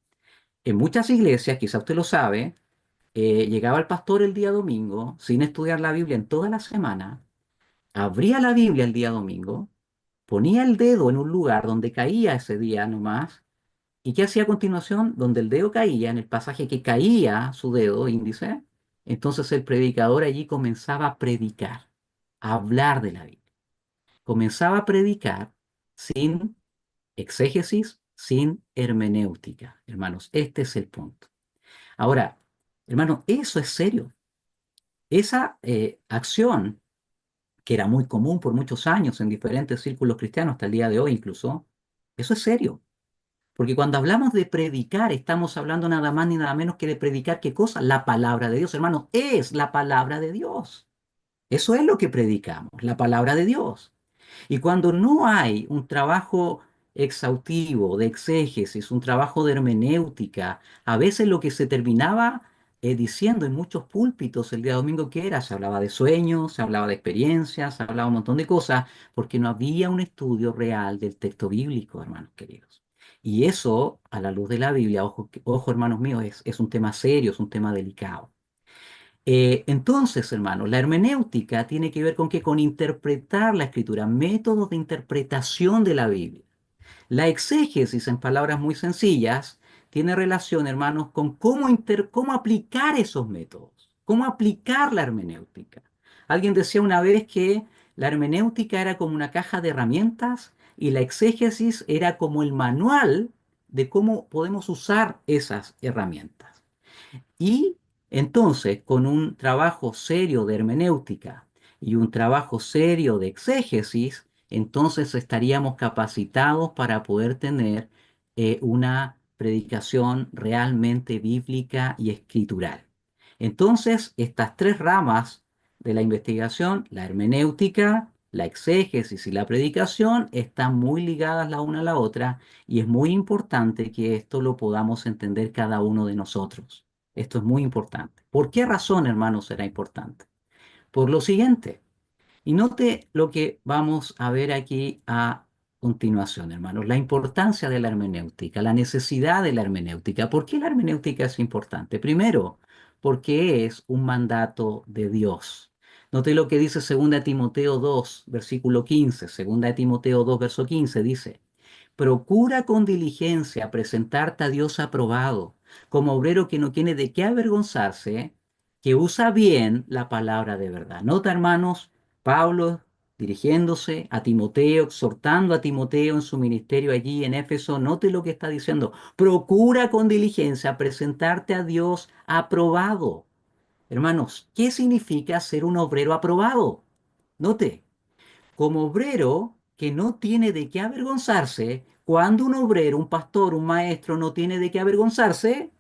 [SPEAKER 1] En muchas iglesias, quizá usted lo sabe, llegaba el pastor el día domingo sin estudiar la Biblia en toda la semana, abría la Biblia el día domingo, ponía el dedo en un lugar donde caía ese día nomás. ¿Y qué hacía a continuación? Donde el dedo caía, en el pasaje que caía su dedo índice, entonces el predicador allí comenzaba a predicar, a hablar de la Biblia. Comenzaba a predicar sin exégesis, sin hermenéutica, hermanos. Este es el punto. Ahora, hermanos, eso es serio. Esa acción, que era muy común por muchos años en diferentes círculos cristianos, hasta el día de hoy incluso, eso es serio. Porque cuando hablamos de predicar, estamos hablando nada más ni nada menos que de predicar qué cosa, la palabra de Dios, hermanos, es la palabra de Dios. Eso es lo que predicamos, la palabra de Dios. Y cuando no hay un trabajo exhaustivo de exégesis, un trabajo de hermenéutica, a veces lo que se terminaba diciendo en muchos púlpitos el día domingo que era, se hablaba de sueños, se hablaba de experiencias, se hablaba un montón de cosas, porque no había un estudio real del texto bíblico, hermanos queridos. Y eso, a la luz de la Biblia, ojo, ojo hermanos míos, es un tema serio, es un tema delicado. Entonces, hermanos, la hermenéutica tiene que ver con qué, con interpretar la escritura, métodos de interpretación de la Biblia. La exégesis, en palabras muy sencillas, tiene relación, hermanos, con cómo aplicar esos métodos, cómo aplicar la hermenéutica. Alguien decía una vez que la hermenéutica era como una caja de herramientas y la exégesis era como el manual de cómo podemos usar esas herramientas. Y entonces, con un trabajo serio de hermenéutica y un trabajo serio de exégesis, entonces estaríamos capacitados para poder tener una predicación realmente bíblica y escritural. Entonces, estas tres ramas de la investigación, la hermenéutica, la exégesis y la predicación, están muy ligadas la una a la otra y es muy importante que esto lo podamos entender cada uno de nosotros. Esto es muy importante. ¿Por qué razón, hermanos, será importante? Por lo siguiente, y note lo que vamos a ver aquí a continuación, hermanos, la importancia de la hermenéutica, la necesidad de la hermenéutica. ¿Por qué la hermenéutica es importante? Primero, porque es un mandato de Dios. Note lo que dice 2 Timoteo 2, versículo 15. 2 Timoteo 2, verso 15 dice: procura con diligencia presentarte a Dios aprobado, como obrero que no tiene de qué avergonzarse, que usa bien la palabra de verdad. Nota, hermanos, Pablo dirigiéndose a Timoteo, exhortando a Timoteo en su ministerio allí en Éfeso. Note lo que está diciendo. Procura con diligencia presentarte a Dios aprobado. Hermanos, ¿qué significa ser un obrero aprobado? Note, como obrero que no tiene de qué avergonzarse, cuando un obrero, un pastor, un maestro no tiene de qué avergonzarse,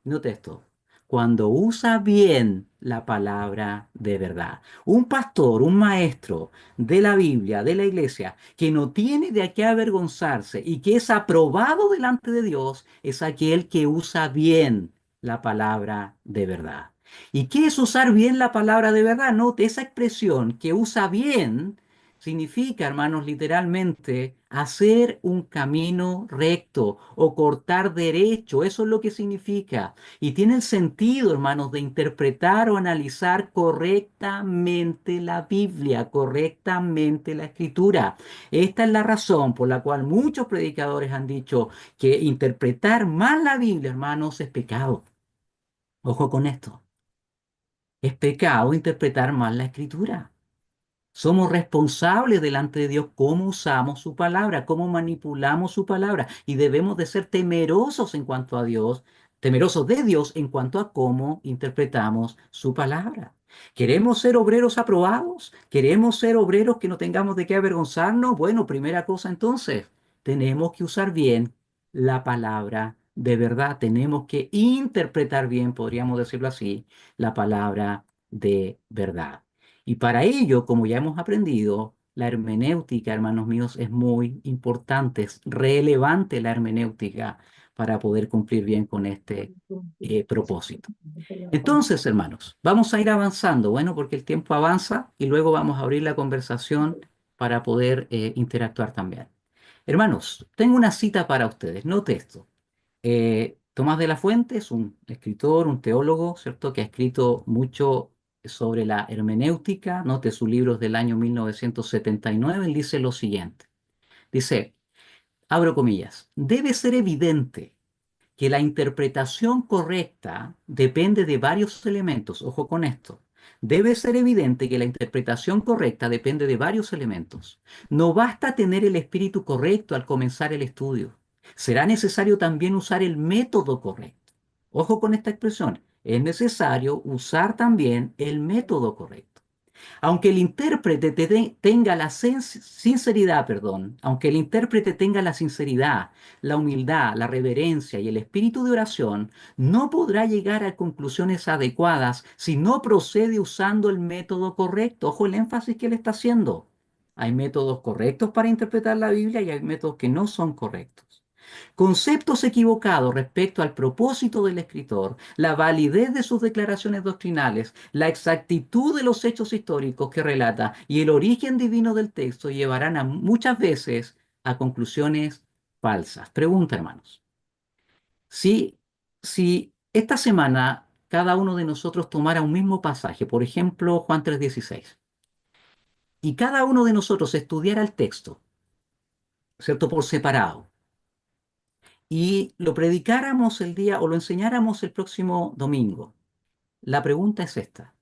[SPEAKER 1] note esto, cuando usa bien la palabra de verdad. Un pastor, un maestro de la Biblia, de la iglesia, que no tiene de qué avergonzarse y que es aprobado delante de Dios, es aquel que usa bien la palabra de verdad. ¿Y qué es usar bien la palabra de verdad? Note, esa expresión que usa bien significa, hermanos, literalmente hacer un camino recto o cortar derecho. Eso es lo que significa. Y tiene el sentido, hermanos, de interpretar o analizar correctamente la Biblia, correctamente la Escritura. Esta es la razón por la cual muchos predicadores han dicho que interpretar mal la Biblia, hermanos, es pecado. Ojo con esto. Es pecado interpretar mal la Escritura. Somos responsables delante de Dios cómo usamos su palabra, cómo manipulamos su palabra y debemos de ser temerosos en cuanto a Dios, temerosos de Dios en cuanto a cómo interpretamos su palabra. ¿Queremos ser obreros aprobados? ¿Queremos ser obreros que no tengamos de qué avergonzarnos? Bueno, primera cosa entonces, tenemos que usar bien la palabra de verdad. Tenemos que interpretar bien, podríamos decirlo así, la palabra de verdad. Y para ello, como ya hemos aprendido, la hermenéutica, hermanos míos, es muy importante, es relevante la hermenéutica para poder cumplir bien con este propósito. Entonces, hermanos, vamos a ir avanzando, bueno, porque el tiempo avanza y luego vamos a abrir la conversación para poder interactuar también. Hermanos, tengo una cita para ustedes, note esto. Tomás de la Fuente es un escritor, un teólogo, ¿cierto?, que ha escrito mucho sobre la hermenéutica. Note sus libros del año 1979. Él dice lo siguiente. Dice, abro comillas, debe ser evidente que la interpretación correcta depende de varios elementos. Ojo con esto. Debe ser evidente que la interpretación correcta depende de varios elementos. No basta tener el espíritu correcto al comenzar el estudio. Será necesario también usar el método correcto. Ojo con esta expresión. Es necesario usar también el método correcto. Aunque el intérprete tenga la sinceridad, perdón, aunque el intérprete tenga la sinceridad, la humildad, la reverencia y el espíritu de oración, no podrá llegar a conclusiones adecuadas si no procede usando el método correcto. Ojo el énfasis que él está haciendo. Hay métodos correctos para interpretar la Biblia y hay métodos que no son correctos. Conceptos equivocados respecto al propósito del escritor, la validez de sus declaraciones doctrinales, la exactitud de los hechos históricos que relata y el origen divino del texto llevarán muchas veces a conclusiones falsas. Pregunta, hermanos. Si, si esta semana cada uno de nosotros tomara un mismo pasaje, por ejemplo, Juan 3:16, y cada uno de nosotros estudiara el texto, ¿cierto? Por separado y lo predicáramos el día o lo enseñáramos el próximo domingo. La pregunta es esta,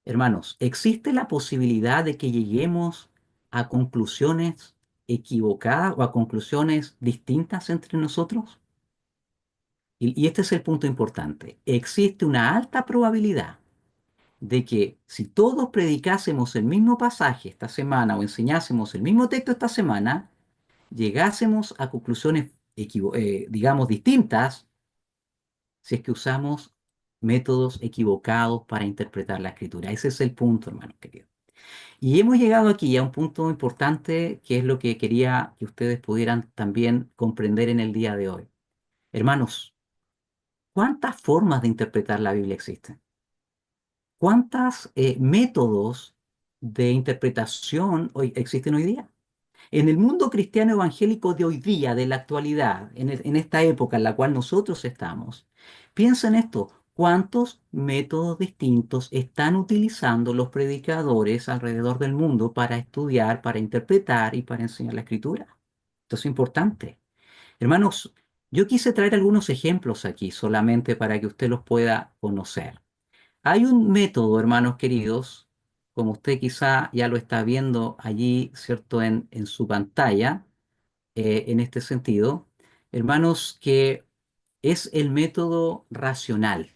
[SPEAKER 1] hermanos, ¿existe la posibilidad de que lleguemos a conclusiones equivocadas o a conclusiones distintas entre nosotros? Y este es el punto importante. Existe una alta probabilidad de que si todos predicásemos el mismo pasaje esta semana o enseñásemos el mismo texto esta semana, llegásemos a conclusiones, digamos, distintas si es que usamos métodos equivocados para interpretar la escritura. Ese es el punto, hermanos queridos. Y hemos llegado aquí a un punto importante que es lo que quería que ustedes pudieran también comprender en el día de hoy. Hermanos, ¿cuántas formas de interpretar la Biblia existen? ¿Cuántos métodos de interpretación existen hoy día? En el mundo cristiano evangélico de hoy día, de la actualidad, en esta época en la cual nosotros estamos, piensa en esto, ¿cuántos métodos distintos están utilizando los predicadores alrededor del mundo para estudiar, para interpretar y para enseñar la escritura? Esto es importante. Hermanos, yo quise traer algunos ejemplos aquí solamente para que usted los pueda conocer. Hay un método, hermanos queridos, como usted quizá ya lo está viendo allí, ¿cierto? En su pantalla, en este sentido, hermanos, que es el método racional.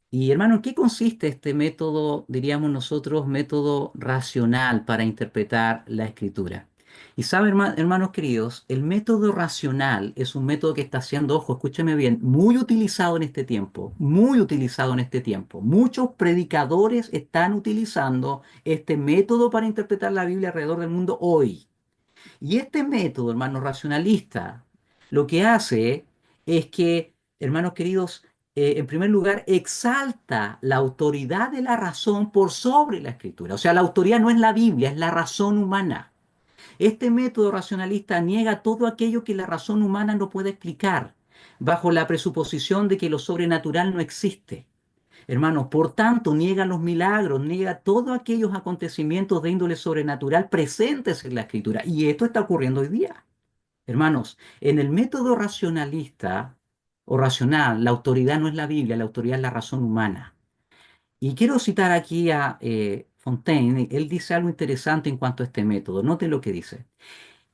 [SPEAKER 1] Y hermano, ¿en qué consiste este método, diríamos nosotros, método racional para interpretar la escritura? Y saben, hermanos queridos, el método racional es un método que está siendo, ojo, escúcheme bien, muy utilizado en este tiempo, muy utilizado en este tiempo. Muchos predicadores están utilizando este método para interpretar la Biblia alrededor del mundo hoy. Y este método, hermanos, racionalista, lo que hace es que, hermanos queridos, en primer lugar, exalta la autoridad de la razón por sobre la escritura. O sea, la autoridad no es la Biblia, es la razón humana. Este método racionalista niega todo aquello que la razón humana no puede explicar, bajo la presuposición de que lo sobrenatural no existe. Hermanos, por tanto, niega los milagros, niega todos aquellos acontecimientos de índole sobrenatural presentes en la Escritura. Y esto está ocurriendo hoy día. Hermanos, en el método racionalista o racional, la autoridad no es la Biblia, la autoridad es la razón humana. Y quiero citar aquí a Fontaine. Él dice algo interesante en cuanto a este método. Note lo que dice.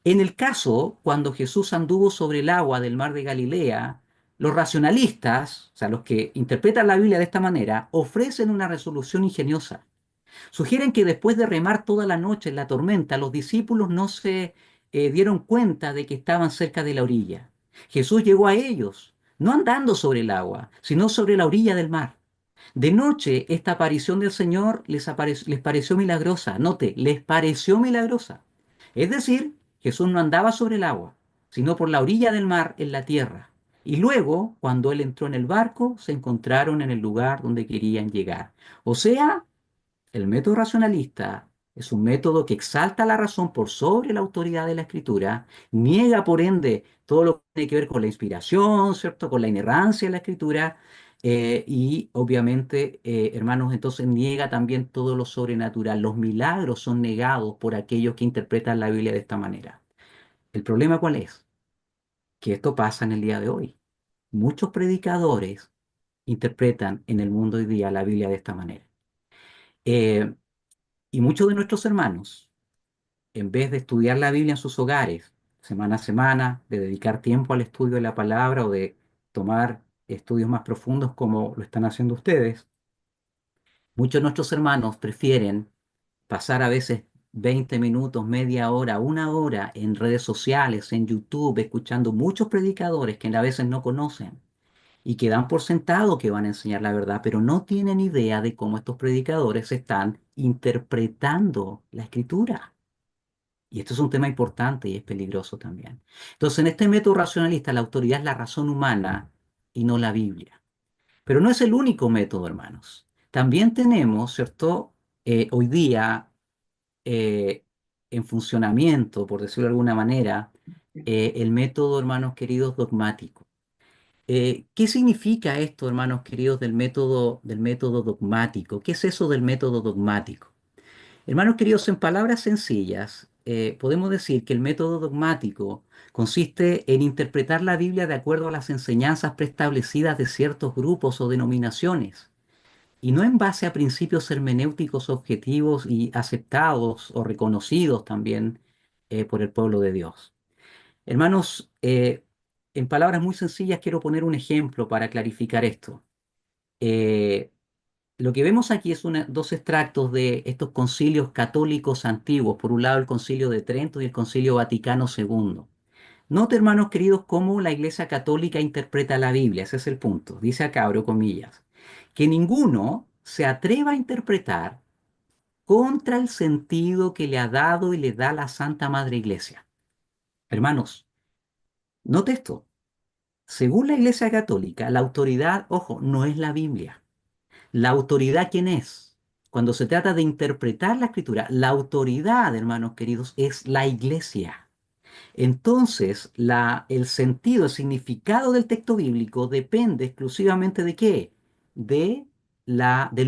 [SPEAKER 1] En el caso, cuando Jesús anduvo sobre el agua del mar de Galilea, los racionalistas, o sea, los que interpretan la Biblia de esta manera, ofrecen una resolución ingeniosa. Sugieren que después de remar toda la noche en la tormenta, los discípulos no se dieron cuenta de que estaban cerca de la orilla. Jesús llegó a ellos, no andando sobre el agua, sino sobre la orilla del mar. De noche, esta aparición del Señor les pareció milagrosa. Note, les pareció milagrosa. Es decir, Jesús no andaba sobre el agua, sino por la orilla del mar en la tierra. Y luego, cuando Él entró en el barco, se encontraron en el lugar donde querían llegar. O sea, el método racionalista es un método que exalta la razón por sobre la autoridad de la escritura, niega por ende todo lo que tiene que ver con la inspiración, ¿cierto? Con la inerrancia de la escritura, y obviamente, hermanos, entonces niega también todo lo sobrenatural. Los milagros son negados por aquellos que interpretan la Biblia de esta manera. ¿El problema cuál es? Que esto pasa en el día de hoy. Muchos predicadores interpretan en el mundo hoy día la Biblia de esta manera. Eh, y muchos de nuestros hermanos, en vez de estudiar la Biblia en sus hogares, semana a semana, de dedicar tiempo al estudio de la palabra o de tomar estudios más profundos como lo están haciendo ustedes, muchos de nuestros hermanos prefieren pasar a veces 20 minutos, media hora, una hora en redes sociales, en YouTube, escuchando muchos predicadores que a veces no conocen y que dan por sentado que van a enseñar la verdad, pero no tienen idea de cómo estos predicadores están interpretando la escritura. Y esto es un tema importante y es peligroso también. Entonces, en este método racionalista, la autoridad es la razón humana y no la Biblia. Pero no es el único método, hermanos. También tenemos, ¿cierto? Hoy día eh, en funcionamiento, por decirlo de alguna manera, el método, hermanos queridos, dogmático. ¿Qué significa esto, hermanos queridos, del método dogmático? ¿Qué es eso del método dogmático? Hermanos queridos, en palabras sencillas, podemos decir que el método dogmático consiste en interpretar la Biblia de acuerdo a las enseñanzas preestablecidas de ciertos grupos o denominaciones, y no en base a principios hermenéuticos objetivos y aceptados o reconocidos también por el pueblo de Dios. Hermanos, en palabras muy sencillas quiero poner un ejemplo para clarificar esto. Eh, lo que vemos aquí es dos extractos de estos concilios católicos antiguos. Por un lado, el Concilio de Trento y el Concilio Vaticano II. Note, hermanos queridos, cómo la Iglesia Católica interpreta la Biblia. Ese es el punto. Dice acá, abro comillas, que ninguno se atreva a interpretar contra el sentido que le ha dado y le da la Santa Madre Iglesia. Hermanos, note esto. Según la Iglesia Católica, la autoridad, ojo, no es la Biblia. La autoridad, ¿quién es? Cuando se trata de interpretar la Escritura, la autoridad, hermanos queridos, es la Iglesia. Entonces, el sentido, el significado del texto bíblico depende exclusivamente de qué? Del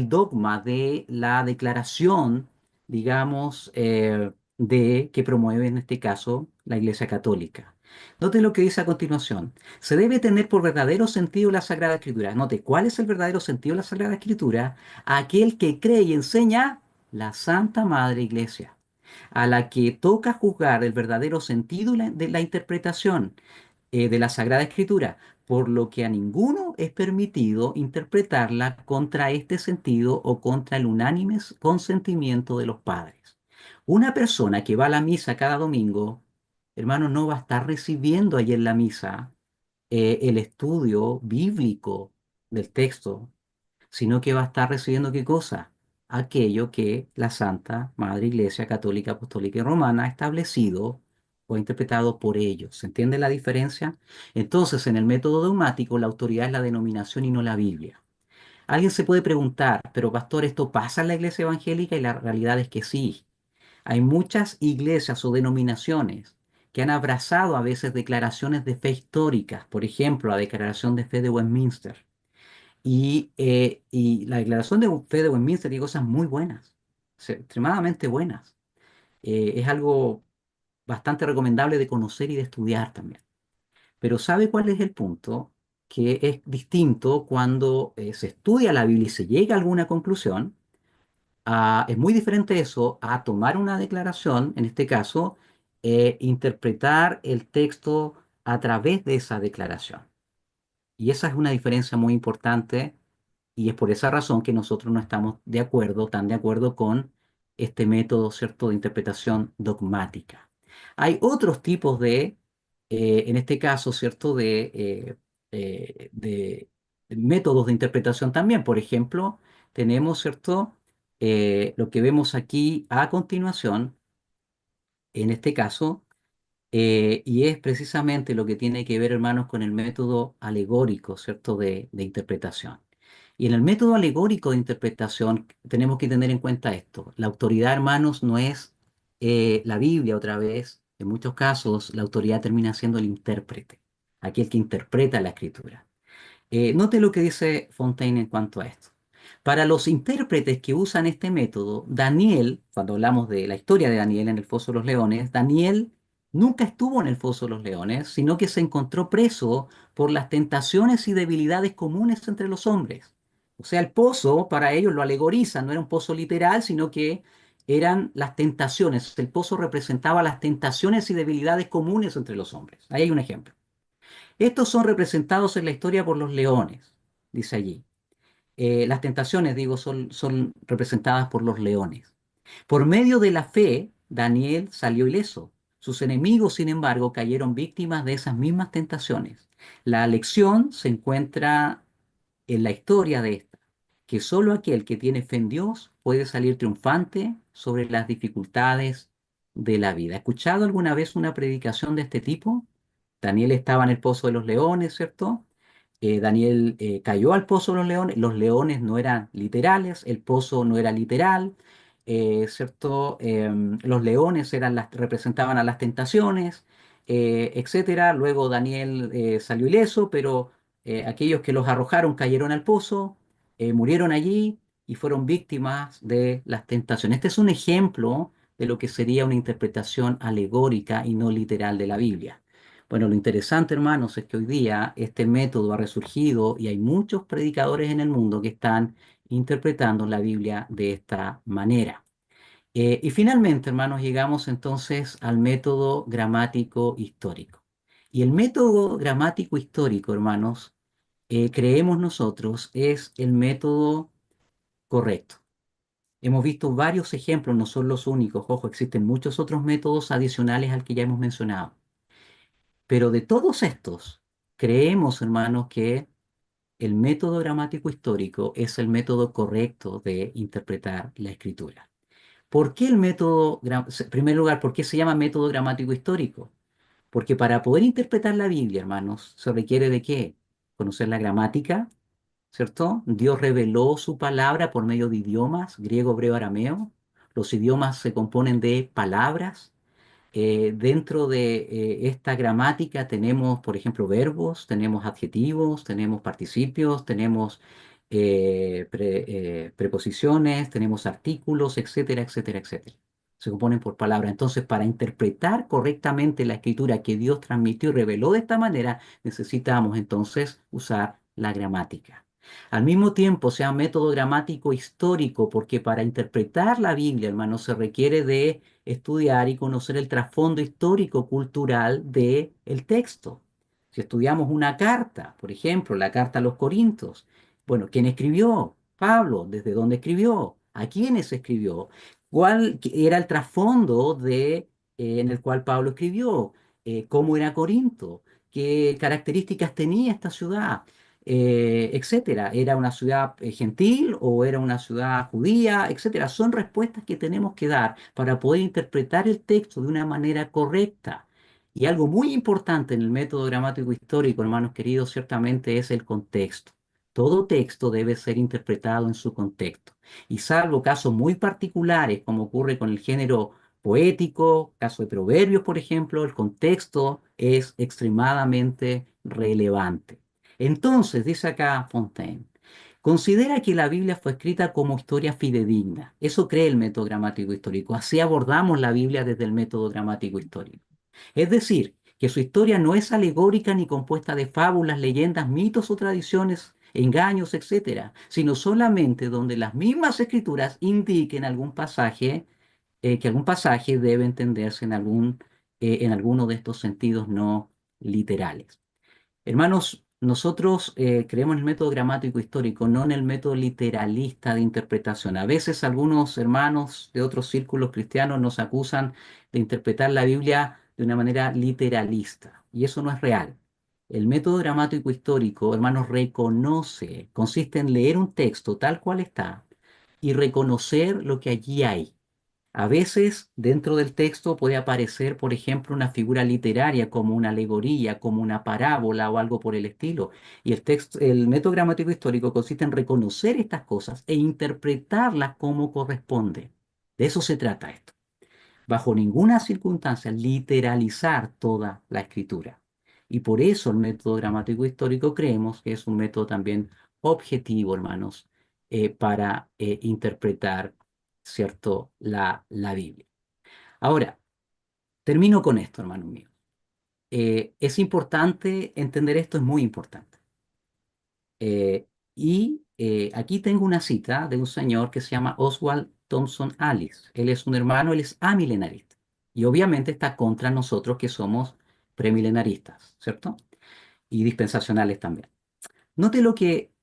[SPEAKER 1] dogma, de la declaración, digamos, que promueve en este caso la Iglesia Católica. Note lo que dice a continuación. Se debe tener por verdadero sentido la Sagrada Escritura. Note, ¿cuál es el verdadero sentido de la Sagrada Escritura? Aquel que cree y enseña la Santa Madre Iglesia, a la que toca juzgar el verdadero sentido de la interpretación de la Sagrada Escritura, por lo que a ninguno es permitido interpretarla contra este sentido o contra el unánime consentimiento de los padres. Una persona que va a la misa cada domingo, hermano, no va a estar recibiendo ahí en la misa el estudio bíblico del texto, sino que va a estar recibiendo ¿qué cosa? Aquello que la Santa Madre Iglesia Católica, Apostólica y Romana ha establecido o interpretado por ellos. ¿Se entiende la diferencia? Entonces, en el método dogmático, la autoridad es la denominación y no la Biblia. Alguien se puede preguntar, pero pastor, ¿esto pasa en la iglesia evangélica? Y la realidad es que sí. Hay muchas iglesias o denominaciones que han abrazado a veces declaraciones de fe históricas, por ejemplo, la Declaración de Fe de Westminster, y la declaración de fe de Westminster tiene cosas muy buenas, extremadamente buenas. Es algo bastante recomendable de conocer y de estudiar también. Pero ¿sabe cuál es el punto? Que es distinto cuando se estudia la Biblia y se llega a alguna conclusión. Es muy diferente eso a tomar una declaración, en este caso, interpretar el texto a través de esa declaración. Y esa es una diferencia muy importante y es por esa razón que nosotros no estamos de acuerdo, tan de acuerdo con este método, ¿cierto?, de interpretación dogmática. Hay otros tipos en este caso, ¿cierto?, de métodos de interpretación también. Por ejemplo, tenemos, ¿cierto?, lo que vemos aquí a continuación, en este caso, y es precisamente lo que tiene que ver, hermanos, con el método alegórico, ¿cierto?, de interpretación. Y en el método alegórico de interpretación tenemos que tener en cuenta esto. La autoridad, hermanos, no es la Biblia otra vez. En muchos casos, la autoridad termina siendo el intérprete, aquel que interpreta la escritura. Note lo que dice Fontaine en cuanto a esto. Para los intérpretes que usan este método, Daniel, cuando hablamos de la historia de Daniel en el foso de los leones, Daniel nunca estuvo en el foso de los leones, sino que se encontró preso por las tentaciones y debilidades comunes entre los hombres. O sea, el pozo para ellos lo alegorizan, no era un pozo literal, sino que eran las tentaciones. El pozo representaba las tentaciones y debilidades comunes entre los hombres. Ahí hay un ejemplo. Estos son representados en la historia por los leones, dice allí. Las tentaciones, digo, son representadas por los leones. Por medio de la fe, Daniel salió ileso. Sus enemigos, sin embargo, cayeron víctimas de esas mismas tentaciones. La lección se encuentra en la historia de esta, que solo aquel que tiene fe en Dios puede salir triunfante sobre las dificultades de la vida. ¿Has escuchado alguna vez una predicación de este tipo? Daniel estaba en el pozo de los leones, ¿cierto? Daniel cayó al pozo de los leones no eran literales, el pozo no era literal, ¿cierto? Los leones representaban a las tentaciones, etcétera. Luego Daniel salió ileso, pero aquellos que los arrojaron cayeron al pozo, murieron allí y fueron víctimas de las tentaciones. Este es un ejemplo de lo que sería una interpretación alegórica y no literal de la Biblia. Bueno, lo interesante, hermanos, es que hoy día este método ha resurgido y hay muchos predicadores en el mundo que están interpretando la Biblia de esta manera. Y finalmente, hermanos, llegamos entonces al método gramático histórico. Y el método gramático histórico, hermanos, creemos nosotros, es el método correcto. Hemos visto varios ejemplos, no son los únicos, ojo, existen muchos otros métodos adicionales al que ya hemos mencionado. Pero de todos estos, creemos, hermanos, que el método gramático histórico es el método correcto de interpretar la escritura. ¿Por qué en primer lugar, por qué se llama método gramático histórico? Porque para poder interpretar la Biblia, hermanos, se requiere de qué? Conocer la gramática, ¿cierto? Dios reveló su palabra por medio de idiomas, griego, hebreo, arameo. Los idiomas se componen de palabras. Dentro de esta gramática tenemos, por ejemplo, verbos, tenemos adjetivos, tenemos participios, tenemos preposiciones, tenemos artículos, etcétera, etcétera, etcétera. Se componen por palabras. Entonces, para interpretar correctamente la escritura que Dios transmitió y reveló de esta manera, necesitamos entonces usar la gramática. Al mismo tiempo, sea método gramático histórico, porque para interpretar la Biblia, hermano, se requiere de estudiar y conocer el trasfondo histórico cultural del texto. Si estudiamos una carta, por ejemplo, la carta a los Corintios, bueno, ¿quién escribió? Pablo. ¿Desde dónde escribió? ¿A quiénes escribió? ¿Cuál era el trasfondo en el cual Pablo escribió? ¿Cómo era Corinto? ¿Qué características tenía esta ciudad? Etcétera. ¿Era una ciudad gentil o era una ciudad judía? Etcétera. Son respuestas que tenemos que dar para poder interpretar el texto de una manera correcta. Y algo muy importante en el método gramático histórico, hermanos queridos, ciertamente es el contexto. Todo texto debe ser interpretado en su contexto. Y salvo casos muy particulares, como ocurre con el género poético, caso de Proverbios, por ejemplo, el contexto es extremadamente relevante. Entonces, dice acá Fontaine, considera que la Biblia fue escrita como historia fidedigna. Eso cree el método gramático histórico. Así abordamos la Biblia desde el método gramático histórico. Es decir, que su historia no es alegórica ni compuesta de fábulas, leyendas, mitos o tradiciones, engaños, etcétera, sino solamente donde las mismas escrituras indiquen que algún pasaje debe entenderse en alguno de estos sentidos no literales. Hermanos, nosotros creemos en el método gramático histórico, no en el método literalista de interpretación. A veces algunos hermanos de otros círculos cristianos nos acusan de interpretar la Biblia de una manera literalista, y eso no es real. El método gramático histórico, hermanos, consiste en leer un texto tal cual está y reconocer lo que allí hay. A veces dentro del texto puede aparecer, por ejemplo, una figura literaria como una alegoría, como una parábola o algo por el estilo. Y el método gramático histórico consiste en reconocer estas cosas e interpretarlas como corresponde. De eso se trata esto. Bajo ninguna circunstancia literalizar toda la escritura. Y por eso el método gramático histórico creemos que es un método también objetivo, hermanos, para interpretar, ¿cierto?, la Biblia. Ahora, termino con esto, hermano mío. Es importante entender esto, es muy importante. Aquí tengo una cita de un señor que se llama Oswald Thompson Alice. Él es un hermano, él es amilenarista. Y obviamente está contra nosotros que somos premilenaristas, ¿cierto? Y dispensacionales también. Note lo que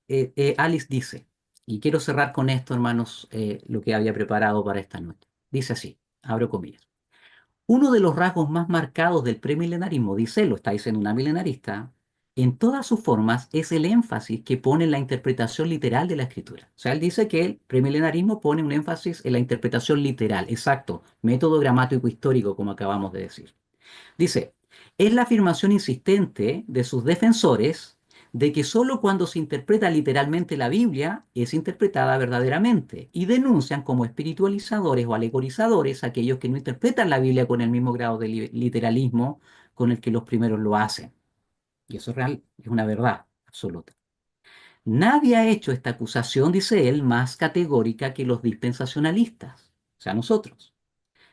[SPEAKER 1] Alice dice, y quiero cerrar con esto, hermanos, lo que había preparado para esta noche. Dice así, abro comillas. Uno de los rasgos más marcados del premilenarismo, dice él, lo está diciendo una milenarista, en todas sus formas es el énfasis que pone en la interpretación literal de la escritura. O sea, él dice que el premilenarismo pone un énfasis en la interpretación literal, exacto, método gramático histórico, como acabamos de decir. Dice, es la afirmación insistente de sus defensores de que sólo cuando se interpreta literalmente la Biblia es interpretada verdaderamente y denuncian como espiritualizadores o alegorizadores a aquellos que no interpretan la Biblia con el mismo grado de literalismo con el que los primeros lo hacen. Y eso es real, es una verdad absoluta. Nadie ha hecho esta acusación, dice él, más categórica que los dispensacionalistas, o sea, nosotros.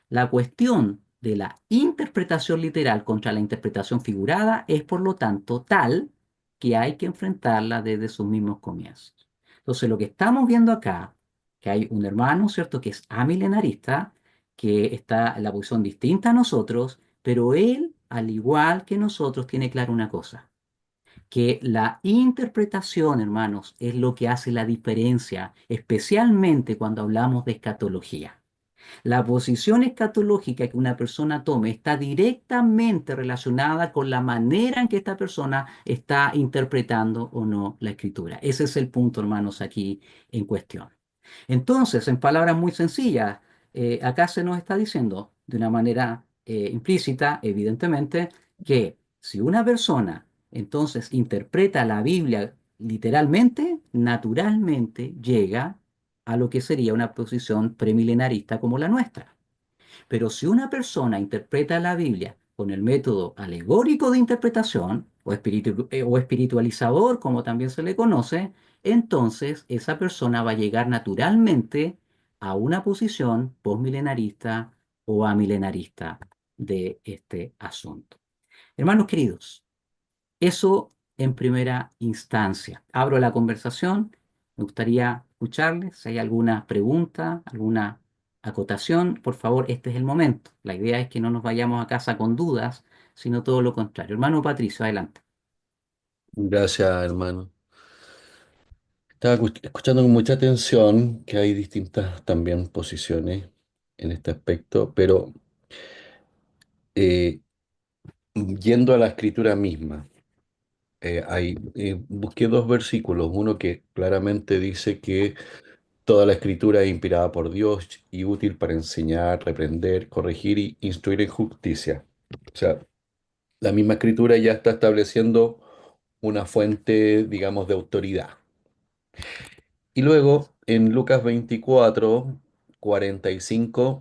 [SPEAKER 1] La cuestión de la interpretación literal contra la interpretación figurada es, por lo tanto, tal que hay que enfrentarla desde sus mismos comienzos. Entonces, lo que estamos viendo acá, que hay un hermano, ¿cierto?, que es amilenarista, que está en la posición distinta a nosotros, pero él, al igual que nosotros, tiene claro una cosa, que la interpretación, hermanos, es lo que hace la diferencia, especialmente cuando hablamos de escatología. La posición escatológica que una persona tome está directamente relacionada con la manera en que esta persona está interpretando o no la escritura. Ese es el punto, hermanos, aquí en cuestión. Entonces, en palabras muy sencillas, acá se nos está diciendo de una manera implícita, evidentemente, que si una persona entonces interpreta la Biblia literalmente, naturalmente llega a lo que sería una posición premilenarista como la nuestra. Pero si una persona interpreta la Biblia con el método alegórico de interpretación o espiritualizador, como también se le conoce, entonces esa persona va a llegar naturalmente a una posición postmilenarista o amilenarista de este asunto. Hermanos queridos, eso en primera instancia. Abro la conversación. Me gustaría escucharles. Si hay alguna pregunta, alguna acotación, por favor, este es el momento. La idea es que no nos vayamos a casa con dudas, sino todo lo contrario. Hermano Patricio, adelante.
[SPEAKER 5] Gracias, hermano. Estaba escuchando con mucha atención que hay distintas también posiciones en este aspecto, pero eh, yendo a la escritura misma, busqué dos versículos, uno que claramente dice que toda la escritura es inspirada por Dios y útil para enseñar, reprender, corregir y instruir en justicia. O sea, la misma escritura ya está estableciendo una fuente, digamos, de autoridad. Y luego en Lucas 24:45,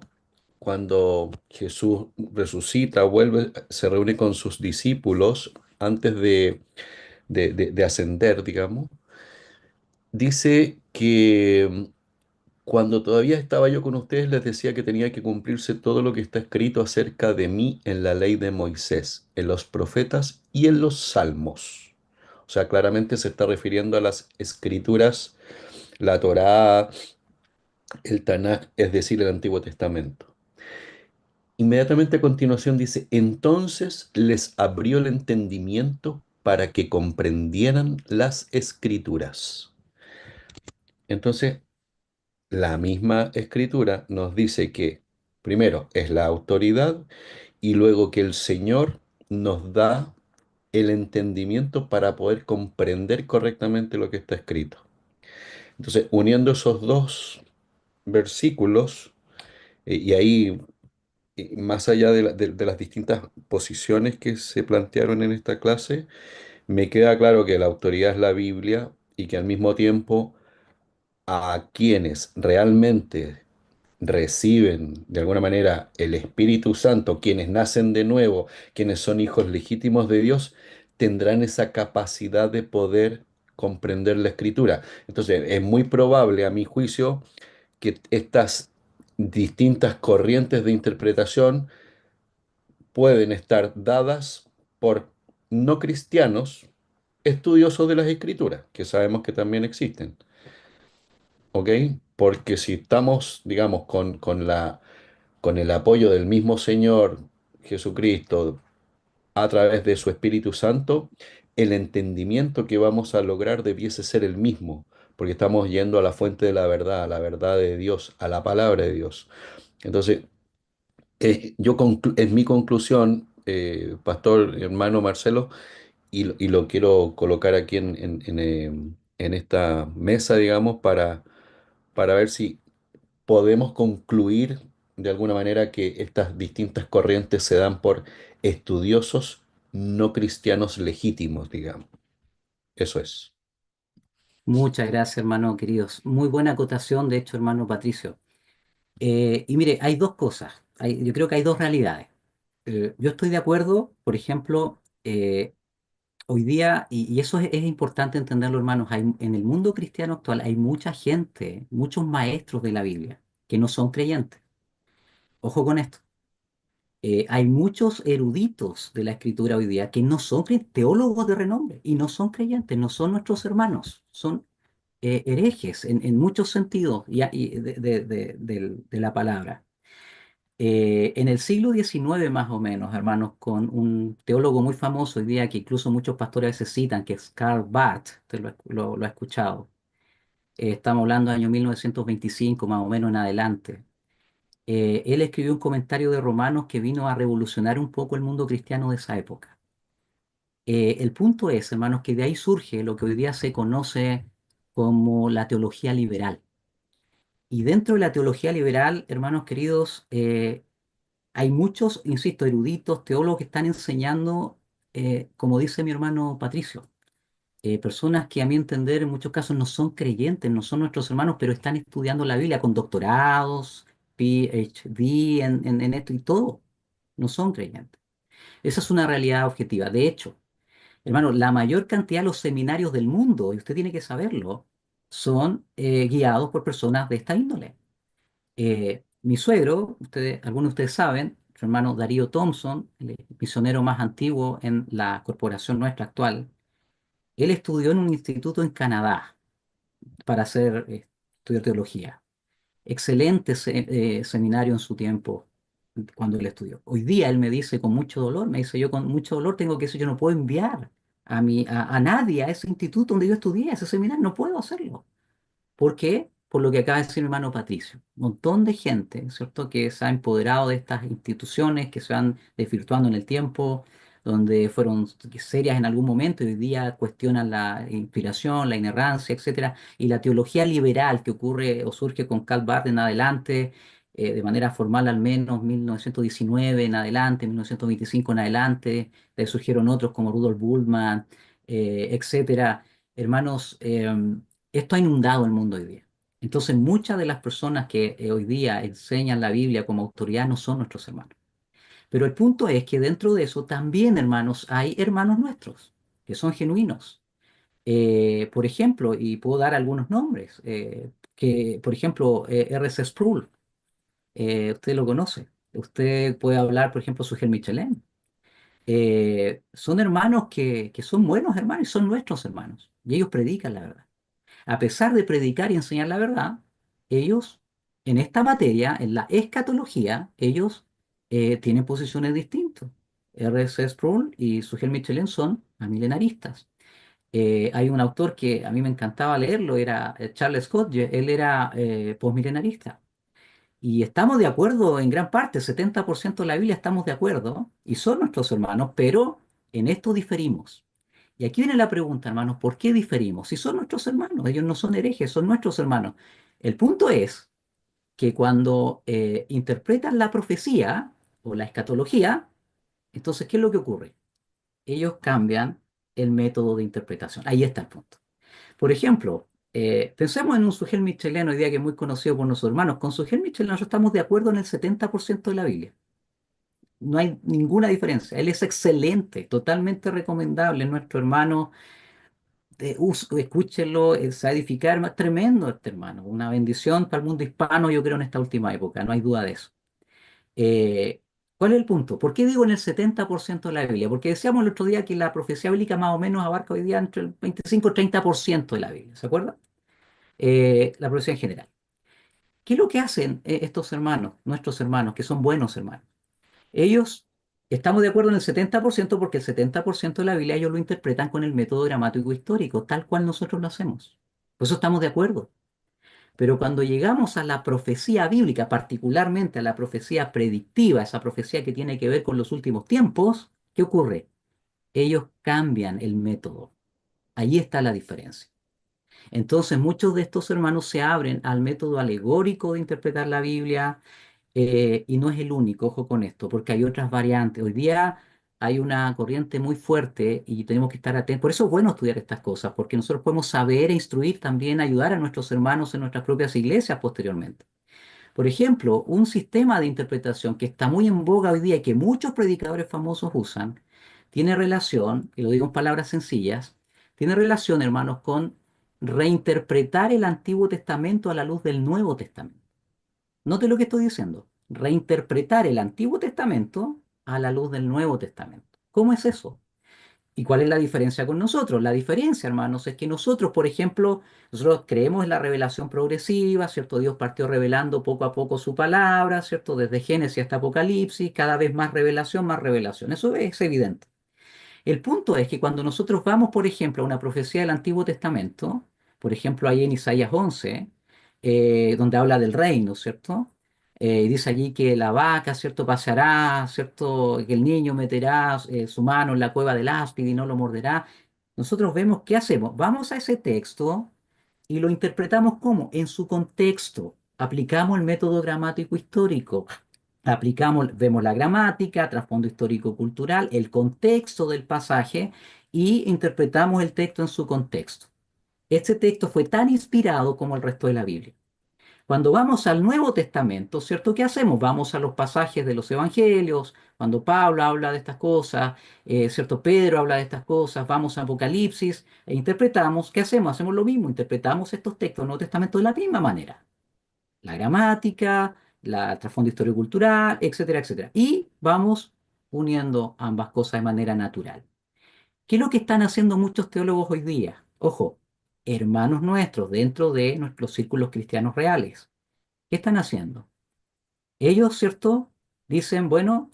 [SPEAKER 5] cuando Jesús resucita, vuelve, se reúne con sus discípulos antes de ascender, digamos, dice que cuando todavía estaba yo con ustedes les decía que tenía que cumplirse todo lo que está escrito acerca de mí en la ley de Moisés, en los profetas y en los salmos. O sea, claramente se está refiriendo a las escrituras, la Torá, el Tanaj, es decir, el Antiguo Testamento. Inmediatamente a continuación dice, entonces les abrió el entendimiento para que comprendieran las escrituras. Entonces, la misma escritura nos dice que primero es la autoridad y luego que el Señor nos da el entendimiento para poder comprender correctamente lo que está escrito. Entonces, uniendo esos dos versículos, y ahí, más allá de las distintas posiciones que se plantearon en esta clase, me queda claro que la autoridad es la Biblia y que al mismo tiempo a quienes realmente reciben de alguna manera el Espíritu Santo, quienes nacen de nuevo, quienes son hijos legítimos de Dios, tendrán esa capacidad de poder comprender la Escritura. Entonces, es muy probable, a mi juicio, que estas distintas corrientes de interpretación pueden estar dadas por no cristianos estudiosos de las Escrituras, que sabemos que también existen. ¿Ok? porque si estamos, digamos, con el apoyo del mismo Señor Jesucristo a través de su Espíritu Santo, el entendimiento que vamos a lograr debiese ser el mismo, porque estamos yendo a la fuente de la verdad, a la verdad de Dios, a la palabra de Dios. Entonces, en mi conclusión, pastor hermano Marcelo, y lo quiero colocar aquí en esta mesa, digamos, para ver si podemos concluir de alguna manera que estas distintas corrientes se dan por estudiosos no cristianos legítimos, digamos. Eso es.
[SPEAKER 1] Muchas gracias, hermano queridos. Muy buena acotación, de hecho, hermano Patricio. Y mire, hay dos cosas. Yo creo que hay dos realidades. Yo estoy de acuerdo, por ejemplo, hoy día, y eso es importante entenderlo, hermanos, en el mundo cristiano actual hay mucha gente, muchos maestros de la Biblia que no son creyentes. Ojo con esto. Hay muchos eruditos de la escritura hoy día que no son teólogos de renombre y no son creyentes, no son nuestros hermanos, son herejes en muchos sentidos de la palabra. En el siglo XIX más o menos, hermanos, con un teólogo muy famoso hoy día que incluso muchos pastores a veces citan, que es Karl Barth, usted lo ha escuchado. Estamos hablando del año 1925 más o menos en adelante. Él escribió un comentario de Romanos que vino a revolucionar un poco el mundo cristiano de esa época. El punto es, hermanos, que de ahí surge lo que hoy día se conoce como la teología liberal. Y dentro de la teología liberal, hermanos queridos, hay muchos, insisto, eruditos, teólogos que están enseñando, como dice mi hermano Patricio, personas que a mi entender en muchos casos no son creyentes, no son nuestros hermanos, pero están estudiando la Biblia con doctorados, PhD en esto y todo, no son creyentes. Esa es una realidad objetiva. De hecho, hermano, la mayor cantidad de los seminarios del mundo, y usted tiene que saberlo, son guiados por personas de esta índole. Mi suegro, algunos de ustedes saben, su hermano Darío Thompson, el misionero más antiguo en la corporación nuestra actual, él estudió en un instituto en Canadá para hacer estudiar teología. Excelente seminario en su tiempo cuando él estudió. Hoy día él me dice con mucho dolor, me dice yo con mucho dolor tengo que decir, yo no puedo enviar a nadie a ese instituto donde yo estudié, a ese seminario, no puedo hacerlo. ¿Por qué? Por lo que acaba de decir mi hermano Patricio. Un montón de gente, ¿cierto?, que se ha empoderado de estas instituciones, que se van desvirtuando en el tiempo, donde fueron serias en algún momento y hoy día cuestionan la inspiración, la inerrancia, etcétera. Y la teología liberal que ocurre o surge con Karl Barth en adelante, de manera formal al menos 1919 en adelante, 1925 en adelante, surgieron otros como Rudolf Bultmann, etcétera. Hermanos, esto ha inundado el mundo hoy día. Entonces, muchas de las personas que hoy día enseñan la Biblia como autoridad no son nuestros hermanos. Pero el punto es que dentro de eso también, hermanos, hay hermanos nuestros que son genuinos. Por ejemplo, y puedo dar algunos nombres, por ejemplo, R.C. Sproul, usted lo conoce. Usted puede hablar, por ejemplo, Sugel Michelén. Son hermanos que son buenos hermanos y son nuestros hermanos. Y ellos predican la verdad. A pesar de predicar y enseñar la verdad, ellos en esta materia, en la escatología, ellos tienen posiciones distintas. R.C. Sproul y Sugel Michelin son amilenaristas. Hay un autor que a mí me encantaba leerlo, era Charles Scott, él era postmilenarista. Y estamos de acuerdo en gran parte, 70% de la Biblia estamos de acuerdo, y son nuestros hermanos, pero en esto diferimos. Y aquí viene la pregunta, hermanos, ¿por qué diferimos? Si son nuestros hermanos, ellos no son herejes, son nuestros hermanos. El punto es que cuando interpretan la profecía o la escatología, entonces, ¿qué es lo que ocurre? Ellos cambian el método de interpretación. Ahí está el punto. Por ejemplo, pensemos en un Sugel Michelén hoy día que es muy conocido por nuestros hermanos. Con Sugel Michelén nosotros estamos de acuerdo en el 70% de la Biblia. No hay ninguna diferencia. Él es excelente, totalmente recomendable, nuestro hermano. Escúchenlo, se va a edificar, más tremendo este hermano, una bendición para el mundo hispano, yo creo, en esta última época, no hay duda de eso. Eh, ¿Cuál es el punto? ¿Por qué digo en el 70% de la Biblia? Porque decíamos el otro día que la profecía bíblica más o menos abarca hoy día entre el 25 y 30% de la Biblia, ¿se acuerda? La profecía en general. ¿Qué es lo que hacen estos hermanos, nuestros hermanos, que son buenos hermanos? Ellos, estamos de acuerdo en el 70% porque el 70% de la Biblia ellos lo interpretan con el método gramático histórico, tal cual nosotros lo hacemos. Por eso estamos de acuerdo. Pero cuando llegamos a la profecía bíblica, particularmente a la profecía predictiva, esa profecía que tiene que ver con los últimos tiempos, ¿qué ocurre? Ellos cambian el método. Ahí está la diferencia. Entonces, muchos de estos hermanos se abren al método alegórico de interpretar la Biblia, y no es el único, ojo con esto, porque hay otras variantes. Hoy día hay una corriente muy fuerte y tenemos que estar atentos. Por eso es bueno estudiar estas cosas, porque nosotros podemos saber e instruir también, ayudar a nuestros hermanos en nuestras propias iglesias posteriormente. Por ejemplo, un sistema de interpretación que está muy en boga hoy día y que muchos predicadores famosos usan, tiene relación, y lo digo en palabras sencillas, tiene relación, hermanos, con reinterpretar el Antiguo Testamento a la luz del Nuevo Testamento. Note lo que estoy diciendo. Reinterpretar el Antiguo Testamento a la luz del Nuevo Testamento. ¿Cómo es eso? ¿Y cuál es la diferencia con nosotros? La diferencia, hermanos, es que nosotros, por ejemplo, nosotros creemos en la revelación progresiva, ¿cierto? Dios partió revelando poco a poco su palabra, ¿cierto? Desde Génesis hasta Apocalipsis, cada vez más revelación, más revelación. Eso es evidente. El punto es que cuando nosotros vamos, por ejemplo, a una profecía del Antiguo Testamento, por ejemplo, ahí en Isaías 11, donde habla del reino, ¿cierto? Dice allí que la vaca, ¿cierto? Paseará, ¿cierto? Que el niño meterá su mano en la cueva del áspid y no lo morderá. Nosotros vemos qué hacemos. Vamos a ese texto y lo interpretamos como en su contexto. Aplicamos el método gramático histórico. Aplicamos, vemos la gramática, trasfondo histórico-cultural, el contexto del pasaje y interpretamos el texto en su contexto. Este texto fue tan inspirado como el resto de la Biblia. Cuando vamos al Nuevo Testamento, ¿cierto? ¿Qué hacemos? Vamos a los pasajes de los Evangelios, cuando Pablo habla de estas cosas, ¿cierto? Pedro habla de estas cosas, vamos a Apocalipsis e interpretamos. ¿Qué hacemos? Hacemos lo mismo, interpretamos estos textos del Nuevo Testamento de la misma manera. La gramática, el trasfondo histórico-cultural, etcétera, etcétera. Y vamos uniendo ambas cosas de manera natural. ¿Qué es lo que están haciendo muchos teólogos hoy día? Ojo, hermanos nuestros dentro de nuestros círculos cristianos reales. ¿Qué están haciendo? Ellos, ¿cierto? Dicen, bueno,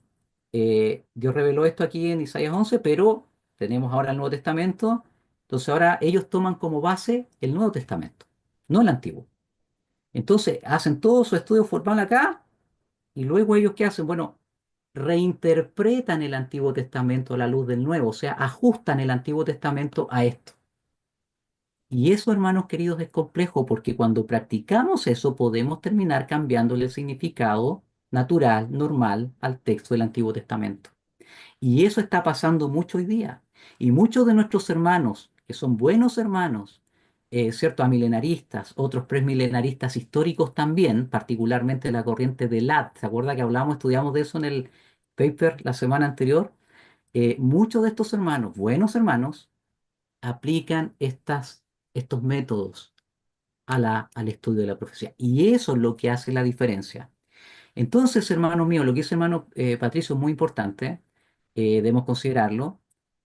[SPEAKER 1] Dios reveló esto aquí en Isaías 11, pero tenemos ahora el Nuevo Testamento. Entonces ahora ellos toman como base el Nuevo Testamento, no el Antiguo. Entonces hacen todo su estudio formal acá y luego ellos ¿qué hacen? Bueno, reinterpretan el Antiguo Testamento a la luz del Nuevo, o sea, ajustan el Antiguo Testamento a esto. Y eso, hermanos queridos, es complejo porque cuando practicamos eso podemos terminar cambiándole el significado natural, normal al texto del Antiguo Testamento. Y eso está pasando mucho hoy día. Y muchos de nuestros hermanos, que son buenos hermanos, cierto, amilenaristas, otros premilenaristas históricos también, particularmente la corriente de Lat, ¿se acuerda que hablamos, estudiamos de eso en el paper la semana anterior? Muchos de estos hermanos, buenos hermanos, aplican estos métodos al estudio de la profecía. Y eso es lo que hace la diferencia. Entonces, hermano mío, lo que dice hermano Patricio es muy importante, debemos considerarlo.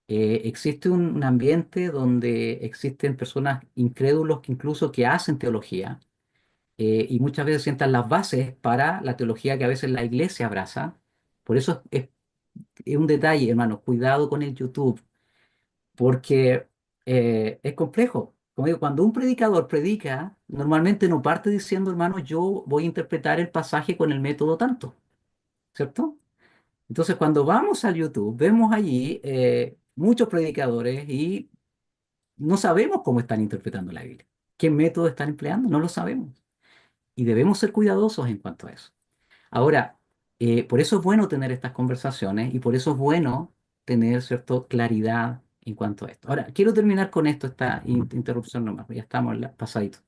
[SPEAKER 1] Existe un ambiente donde existen personas incrédulos que incluso que hacen teología, y muchas veces sientan las bases para la teología que a veces la iglesia abraza. Por eso es un detalle, hermano, cuidado con el YouTube, porque es complejo. Como digo, cuando un predicador predica, normalmente no parte diciendo, hermano, yo voy a interpretar el pasaje con el método tanto, ¿cierto? Entonces, cuando vamos al YouTube, vemos allí muchos predicadores y no sabemos cómo están interpretando la Biblia. ¿Qué método están empleando? No lo sabemos. Y debemos ser cuidadosos en cuanto a eso. Ahora, por eso es bueno tener estas conversaciones y por eso es bueno tener, ¿cierto?, claridad en cuanto a esto. Ahora, quiero terminar con esto, esta interrupción nomás, ya estamos pasaditos.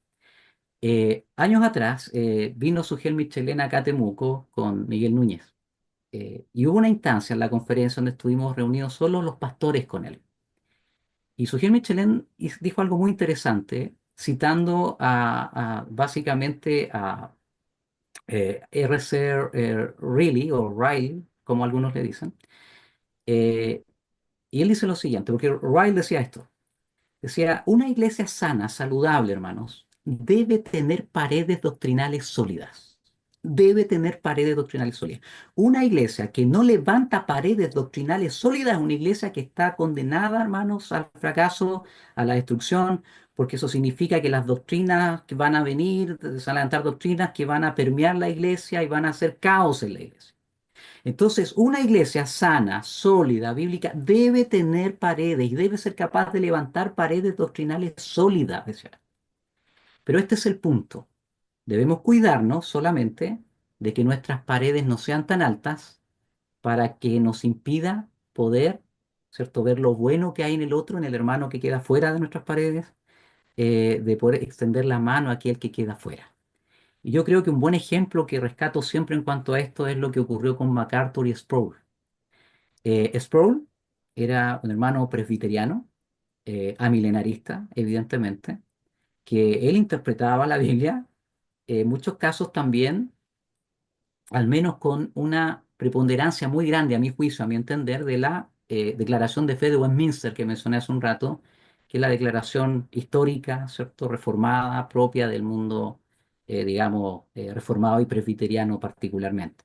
[SPEAKER 1] Años atrás vino Sugel Michelena acá a Temuco con Miguel Núñez. Y hubo una instancia en la conferencia donde estuvimos reunidos solo los pastores con él. Y Sugel Michelén dijo algo muy interesante, citando básicamente a R.C. Riley, o Riley, como algunos le dicen. Eh, y él dice lo siguiente, porque Riley decía esto, decía, una iglesia sana, saludable, hermanos, debe tener paredes doctrinales sólidas. Debe tener paredes doctrinales sólidas. Una iglesia que no levanta paredes doctrinales sólidas es una iglesia que está condenada, hermanos, al fracaso, a la destrucción, porque eso significa que las doctrinas que van a venir, se van a levantar doctrinas que van a permear la iglesia y van a hacer caos en la iglesia. Entonces, una iglesia sana, sólida, bíblica, debe tener paredes y debe ser capaz de levantar paredes doctrinales sólidas, decía. Pero este es el punto. Debemos cuidarnos solamente de que nuestras paredes no sean tan altas para que nos impida poder, ¿cierto?, ver lo bueno que hay en el otro, en el hermano que queda fuera de nuestras paredes, de poder extender la mano a aquel que queda fuera. Y yo creo que un buen ejemplo que rescato siempre en cuanto a esto es lo que ocurrió con MacArthur y Sproul. Sproul era un hermano presbiteriano, amilenarista, evidentemente, que él interpretaba la Biblia en muchos casos también, al menos con una preponderancia muy grande, a mi juicio, a mi entender, de la Declaración de Fe de Westminster que mencioné hace un rato, que es la declaración histórica, ¿cierto?, reformada, propia del mundo, digamos, reformado y presbiteriano particularmente.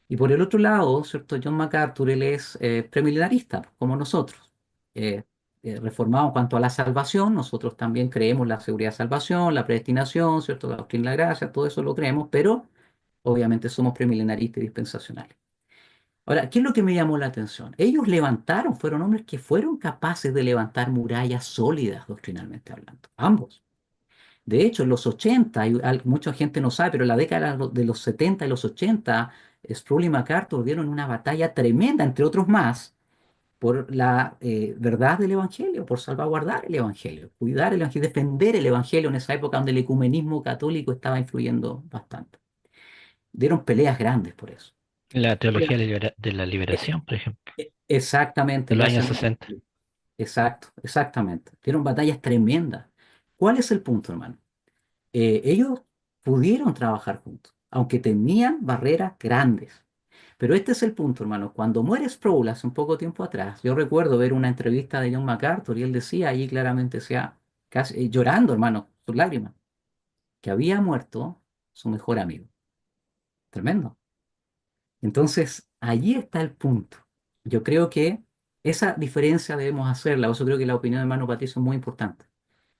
[SPEAKER 1] Y por el otro lado, ¿cierto? John MacArthur, él es premilenarista, como nosotros. Eh, Reformado en cuanto a la salvación, nosotros también creemos la seguridad de salvación, la predestinación, ¿cierto? La doctrina de la gracia, todo eso lo creemos, pero obviamente somos premilenaristas y dispensacionales. Ahora, ¿qué es lo que me llamó la atención? Ellos levantaron, fueron hombres que fueron capaces de levantar murallas sólidas doctrinalmente hablando, ambos. De hecho, en los 80, mucha gente no sabe, pero en la década de los 70 y los 80, Sproul y MacArthur dieron una batalla tremenda, entre otros más, por la verdad del Evangelio, por salvaguardar el Evangelio, cuidar el Evangelio, defender el Evangelio en esa época donde el ecumenismo católico estaba influyendo bastante. Dieron peleas grandes por eso.
[SPEAKER 2] La
[SPEAKER 1] Ahora,
[SPEAKER 2] teología de la liberación, por ejemplo,
[SPEAKER 1] exactamente,
[SPEAKER 2] de los
[SPEAKER 1] gracias.
[SPEAKER 2] años 60.
[SPEAKER 1] Exacto, exactamente. Dieron batallas tremendas. ¿Cuál es el punto, hermano? Ellos pudieron trabajar juntos, aunque tenían barreras grandes. Pero este es el punto, hermano. Cuando muere Sproul hace un poco tiempo atrás, yo recuerdo ver una entrevista de John MacArthur y él decía allí claramente, sea, casi, llorando, hermano, sus lágrimas, que había muerto su mejor amigo. Tremendo. Entonces, allí está el punto. Yo creo que esa diferencia debemos hacerla. Por eso creo que la opinión de hermano Patricio es muy importante.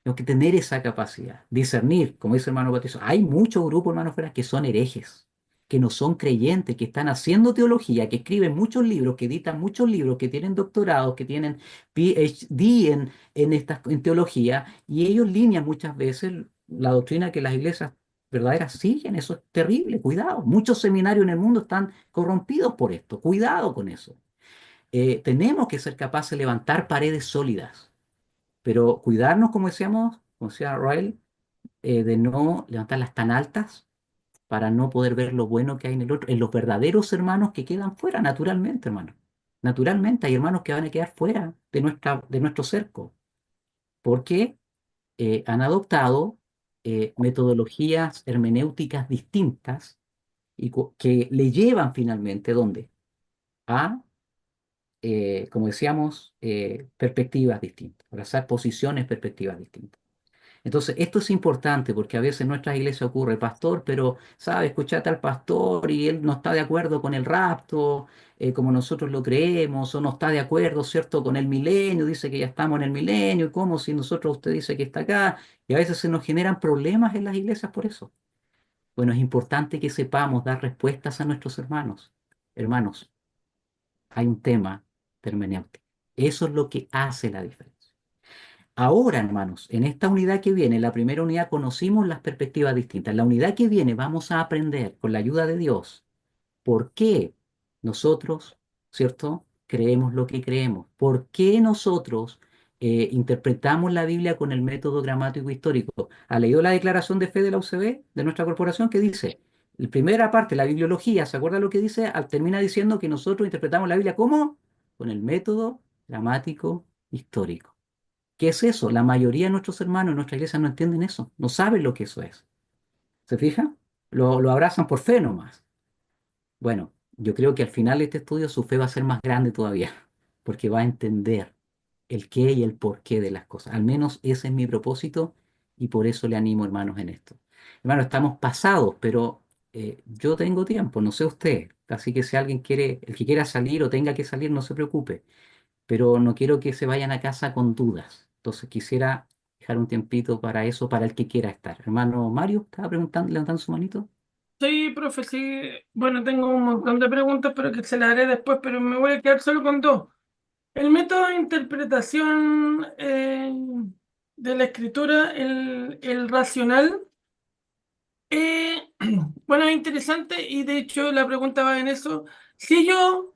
[SPEAKER 1] Tenemos que tener esa capacidad, discernir, como dice el hermano Patricio. Hay muchos grupos, hermanos, fuera que son herejes, que no son creyentes, que están haciendo teología, que escriben muchos libros, que editan muchos libros, que tienen doctorados, que tienen PhD en teología, y ellos linean muchas veces la doctrina que las iglesias verdaderas siguen. Eso es terrible, cuidado. Muchos seminarios en el mundo están corrompidos por esto, cuidado con eso. Tenemos que ser capaces de levantar paredes sólidas, pero cuidarnos, como decía Royal, de no levantarlas tan altas para no poder ver lo bueno que hay en el otro, en los verdaderos hermanos que quedan fuera, naturalmente, hermano. Naturalmente hay hermanos que van a quedar fuera de nuestro cerco, porque han adoptado metodologías hermenéuticas distintas y que le llevan finalmente, ¿dónde? A, como decíamos, perspectivas distintas, abrazar posiciones, perspectivas distintas. Entonces, esto es importante porque a veces en nuestras iglesias ocurre, pastor, pero, ¿sabe? Escuchate al pastor y él no está de acuerdo con el rapto, como nosotros lo creemos, o no está de acuerdo, ¿cierto?, con el milenio, dice que ya estamos en el milenio, ¿cómo si nosotros usted dice que está acá? Y a veces se nos generan problemas en las iglesias por eso. Bueno, es importante que sepamos dar respuestas a nuestros hermanos. Hermanos, hay un tema de hermenéutica. Eso es lo que hace la diferencia. Ahora, hermanos, en esta unidad que viene, la primera unidad conocimos las perspectivas distintas. En la unidad que viene vamos a aprender, con la ayuda de Dios, por qué nosotros, ¿cierto?, creemos lo que creemos. ¿Por qué nosotros interpretamos la Biblia con el método gramático histórico? ¿Ha leído la declaración de fe de la UCB, de nuestra corporación, que dice, la primera parte, la bibliología, ¿se acuerda lo que dice? Termina diciendo que nosotros interpretamos la Biblia ¿cómo? Con el método gramático histórico. ¿Qué es eso? La mayoría de nuestros hermanos en nuestra iglesia no entienden eso, no saben lo que eso es. ¿Se fija? Lo abrazan por fe nomás. Bueno, yo creo que al final de este estudio su fe va a ser más grande todavía, porque va a entender el qué y el por qué de las cosas. Al menos ese es mi propósito Y por eso le animo, hermanos, en esto. Hermanos, estamos pasados, pero yo tengo tiempo, no sé usted. Así que si alguien quiere, el que quiera salir o tenga que salir, no se preocupe. Pero no quiero que se vayan a casa con dudas. Entonces quisiera dejar un tiempito para eso, para el que quiera estar. Hermano Mario, estaba preguntando, levantando su manito.
[SPEAKER 6] Sí, profe, sí. Bueno, tengo un montón de preguntas, pero que se las haré después, pero me voy a quedar solo con dos. El método de interpretación de la escritura, el racional, eh, bueno, es interesante y de hecho la pregunta va en eso. Si ellos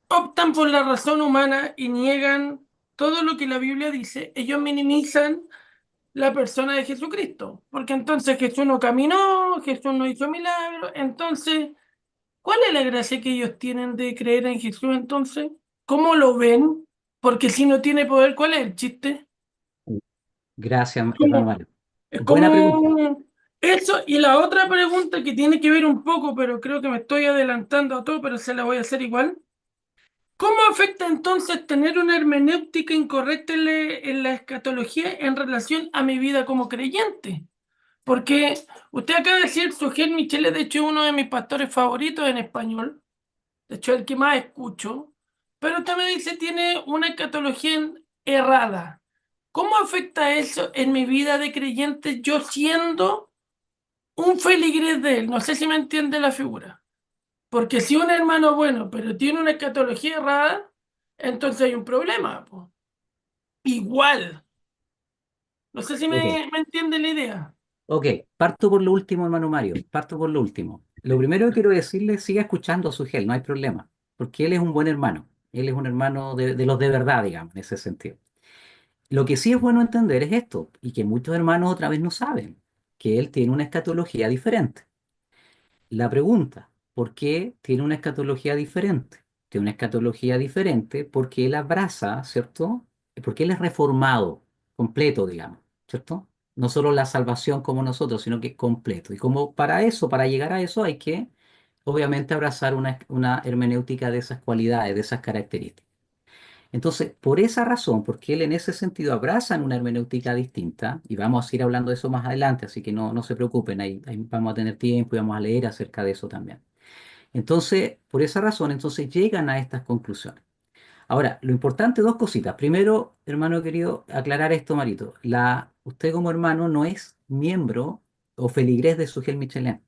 [SPEAKER 6] optan por la razón humana y niegan todo lo que la Biblia dice, ellos minimizan la persona de Jesucristo, porque entonces Jesús no caminó, Jesús no hizo milagros, entonces, ¿cuál es la gracia que ellos tienen de creer en Jesús entonces? ¿Cómo lo ven? Porque si no tiene poder, ¿cuál es el chiste?
[SPEAKER 1] Gracias, hermano
[SPEAKER 6] Como,
[SPEAKER 1] Mario.
[SPEAKER 6] es
[SPEAKER 1] Buena pregunta.
[SPEAKER 6] como eso, y la otra pregunta que tiene que ver un poco, pero creo que me estoy adelantando a todo, pero se la voy a hacer igual. ¿Cómo afecta entonces tener una hermenéutica incorrecta en la escatología en relación a mi vida como creyente? Porque usted acaba de decir, Sugel Michel es de hecho uno de mis pastores favoritos en español, de hecho el que más escucho, pero usted me dice tiene una escatología errada. ¿Cómo afecta eso en mi vida de creyente yo siendo un feligrés de él? No sé si me entiende la figura. Porque si un hermano bueno, pero tiene una escatología errada, entonces hay un problema, po. Igual. No sé si
[SPEAKER 1] Ok.
[SPEAKER 6] me entiende la idea.
[SPEAKER 1] Ok, parto por lo último, hermano Mario. Parto por lo último. Lo primero que quiero decirle, siga escuchando a su gel, no hay problema. Porque él es un buen hermano. Él es un hermano de los de verdad, digamos, en ese sentido. Lo que sí es bueno entender es esto, y que muchos hermanos otra vez no saben, que él tiene una escatología diferente. La pregunta, ¿por qué tiene una escatología diferente? Tiene una escatología diferente porque él abraza, ¿cierto? Porque él es reformado, completo, digamos, ¿cierto? No solo la salvación como nosotros, sino que completo. Y como para eso, para llegar a eso, hay que, obviamente, abrazar una hermenéutica de esas cualidades, de esas características. Entonces, por esa razón, porque él en ese sentido abraza una hermenéutica distinta, y vamos a ir hablando de eso más adelante, así que no se preocupen, ahí vamos a tener tiempo y vamos a leer acerca de eso también. Entonces, por esa razón, entonces llegan a estas conclusiones. Ahora, lo importante, dos cositas. Primero, hermano querido, aclarar esto, Marito. Usted como hermano no es miembro o feligrés de Sugel Michelén.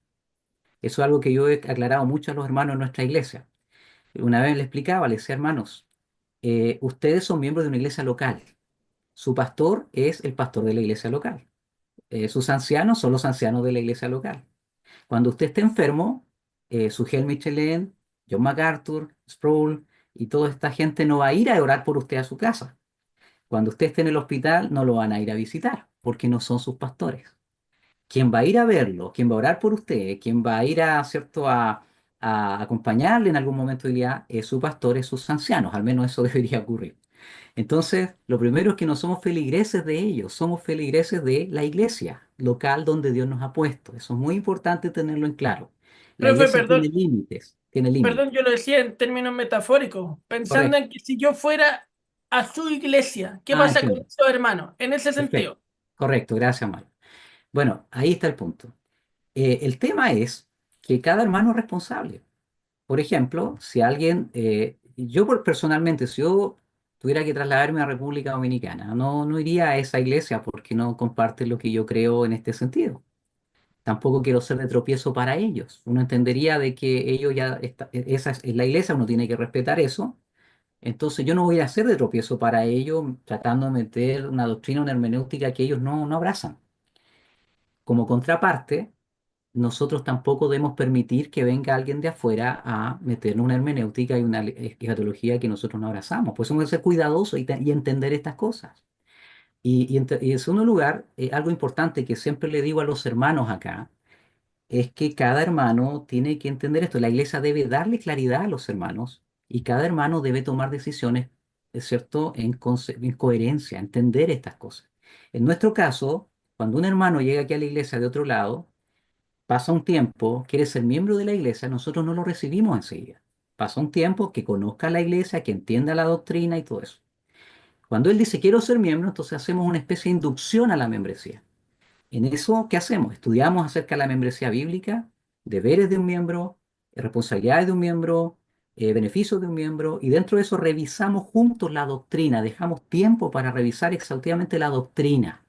[SPEAKER 1] Eso es algo que yo he aclarado mucho a los hermanos de nuestra iglesia. Una vez le explicaba, le decía, hermanos, ustedes son miembros de una iglesia local. Su pastor es el pastor de la iglesia local. Sus ancianos son los ancianos de la iglesia local. Cuando usted esté enfermo, su Gel Michelin, John MacArthur, Sproul y toda esta gente no va a ir a orar por usted a su casa. Cuando usted esté en el hospital, no lo van a ir a visitar porque no son sus pastores. Quien va a ir a verlo, quien va a orar por usted, quien va a ir a, ¿cierto? A acompañarle en algún momento del día, es su pastor, es sus ancianos. Al menos eso debería ocurrir. Entonces, lo primero es que no somos feligreses de ellos, somos feligreses de la iglesia local donde Dios nos ha puesto. Eso es muy importante tenerlo en claro. La
[SPEAKER 6] Profe,
[SPEAKER 1] iglesia
[SPEAKER 6] perdón,
[SPEAKER 1] tiene límites, tiene
[SPEAKER 6] perdón,
[SPEAKER 1] límites.
[SPEAKER 6] yo lo decía en términos metafóricos, pensando
[SPEAKER 1] Correcto,
[SPEAKER 6] en que si yo fuera a su iglesia, ¿qué
[SPEAKER 1] ah,
[SPEAKER 6] pasa con
[SPEAKER 1] entiendo.
[SPEAKER 6] esos hermanos? En ese
[SPEAKER 1] Perfecto,
[SPEAKER 6] sentido.
[SPEAKER 1] correcto, gracias, Mario. Bueno, ahí está el punto. El tema es que cada hermano es responsable. Por ejemplo, si alguien, personalmente, si yo tuviera que trasladarme a República Dominicana, no iría a esa iglesia porque no comparte lo que yo creo en este sentido. Tampoco quiero ser de tropiezo para ellos. Uno entendería de que ellos esa es la iglesia, uno tiene que respetar eso. Entonces yo no voy a ser de tropiezo para ellos tratando de meter una doctrina, una hermenéutica que ellos no abrazan. Como contraparte, nosotros tampoco debemos permitir que venga alguien de afuera a meternos una hermenéutica y una escatología que nosotros no abrazamos. Por eso hemos que ser cuidadosos y entender estas cosas. Y en segundo lugar, algo importante que siempre le digo a los hermanos acá, es que cada hermano tiene que entender esto. La iglesia debe darle claridad a los hermanos y cada hermano debe tomar decisiones, ¿es cierto?, en coherencia, entender estas cosas. En nuestro caso, cuando un hermano llega aquí a la iglesia de otro lado, pasa un tiempo, quiere ser miembro de la iglesia, nosotros no lo recibimos enseguida. Pasa un tiempo que conozca la iglesia, que entienda la doctrina y todo eso. Cuando él dice quiero ser miembro, entonces hacemos una especie de inducción a la membresía. En eso, ¿qué hacemos? Estudiamos acerca de la membresía bíblica, deberes de un miembro, responsabilidades de un miembro, beneficios de un miembro, y dentro de eso revisamos juntos la doctrina, dejamos tiempo para revisar exhaustivamente la doctrina.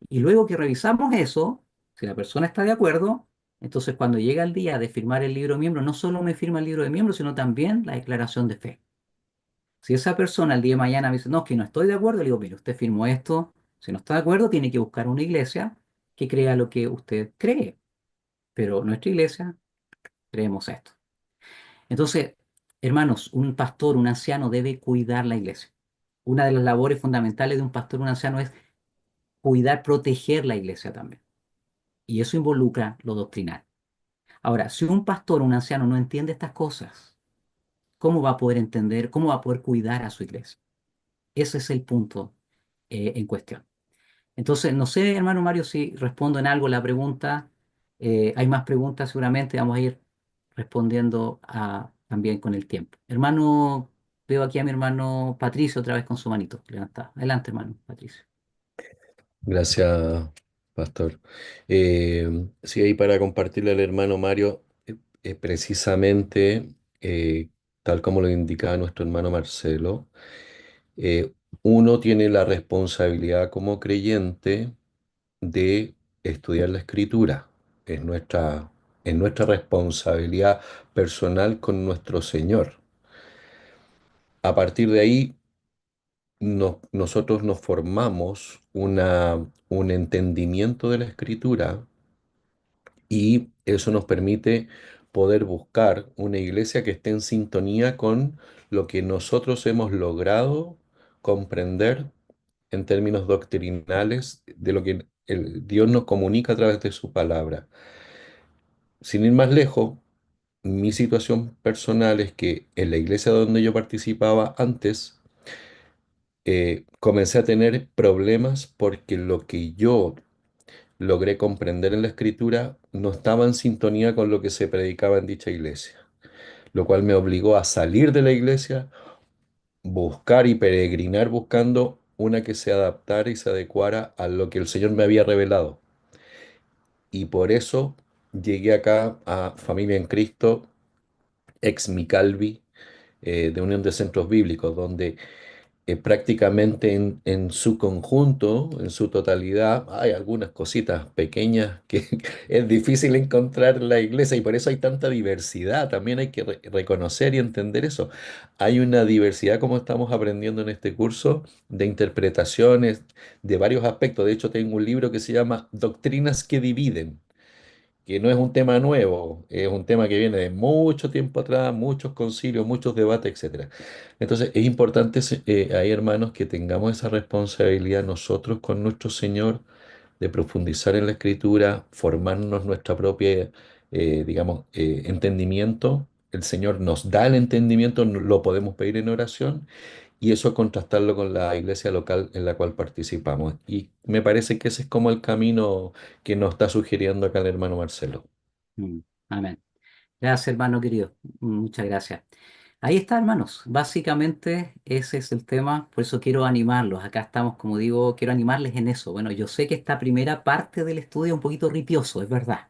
[SPEAKER 1] Y luego que revisamos eso, si la persona está de acuerdo, entonces cuando llega el día de firmar el libro de miembro, no solo me firma el libro de miembro, sino también la declaración de fe. Si esa persona el día de mañana me dice, no, que no estoy de acuerdo, le digo, mire, usted firmó esto, si no está de acuerdo, tiene que buscar una iglesia que crea lo que usted cree, pero nuestra iglesia creemos esto. Entonces, hermanos, un pastor, un anciano debe cuidar la iglesia. Una de las labores fundamentales de un pastor, un anciano es cuidar, proteger la iglesia también. Y eso involucra lo doctrinal. Ahora, si un pastor, un anciano no entiende estas cosas, ¿cómo va a poder entender, cómo va a poder cuidar a su iglesia? Ese es el punto en cuestión. Entonces, no sé, hermano Mario, si respondo en algo la pregunta. Hay más preguntas seguramente, vamos a ir respondiendo también con el tiempo. Hermano, veo aquí a mi hermano Patricio otra vez con su manito levantada. Adelante, hermano Patricio.
[SPEAKER 5] Gracias, Pastor. Sí, ahí para compartirle al hermano Mario, precisamente, tal como lo indicaba nuestro hermano Marcelo, eh, uno tiene la responsabilidad como creyente de estudiar la escritura. Es nuestra responsabilidad personal con nuestro Señor. A partir de ahí, nosotros nos formamos un entendimiento de la escritura y eso nos permite poder buscar una iglesia que esté en sintonía con lo que nosotros hemos logrado comprender en términos doctrinales de lo que Dios nos comunica a través de su palabra. Sin ir más lejos, mi situación personal es que en la iglesia donde yo participaba antes, comencé a tener problemas porque lo que yo logré comprender en la escritura no estaba en sintonía con lo que se predicaba en dicha iglesia, lo cual me obligó a salir de la iglesia, buscar y peregrinar buscando una que se adaptara y se adecuara a lo que el Señor me había revelado. Y por eso llegué acá a Familia en Cristo, ex Micalvi, de Unión de Centros Bíblicos, donde prácticamente en su conjunto, en su totalidad, hay algunas cositas pequeñas que es difícil encontrar en la iglesia y por eso hay tanta diversidad. También hay que reconocer y entender eso. Hay una diversidad, como estamos aprendiendo en este curso, de interpretaciones de varios aspectos. De hecho, tengo un libro que se llama Doctrinas que dividen, que no es un tema nuevo, es un tema que viene de mucho tiempo atrás, muchos concilios, muchos debates, etcétera. Entonces, es importante, ahí, hermanos, que tengamos esa responsabilidad nosotros con nuestro Señor de profundizar en la Escritura, formarnos nuestra propia, digamos, entendimiento. El Señor nos da el entendimiento, lo podemos pedir en oración y eso contrastarlo con la iglesia local en la cual participamos. Y me parece que ese es como el camino que nos está sugiriendo acá el hermano Marcelo.
[SPEAKER 1] Mm, amén. Gracias, hermano querido. Muchas gracias. Ahí está, hermanos. Básicamente ese es el tema. Por eso quiero animarlos. Acá estamos, como digo, quiero animarles en eso. Bueno, yo sé que esta primera parte del estudio es un poquito ripioso, es verdad.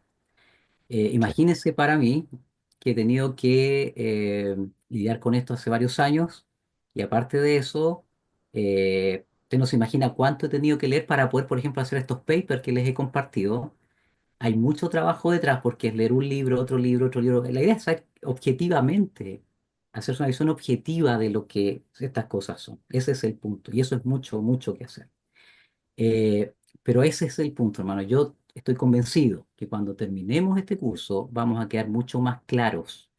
[SPEAKER 5] Sí.
[SPEAKER 1] Imagínense para mí que he tenido que lidiar con esto hace varios años y aparte de eso, usted no se imagina cuánto he tenido que leer para poder, por ejemplo, hacer estos papers que les he compartido. Hay mucho trabajo detrás porque es leer un libro, otro libro, otro libro. La idea es saber objetivamente, hacerse una visión objetiva de lo que estas cosas son. Ese es el punto y eso es mucho, mucho que hacer. Eh, pero ese es el punto, hermano. Yo estoy convencido que cuando terminemos este curso vamos a quedar mucho más claros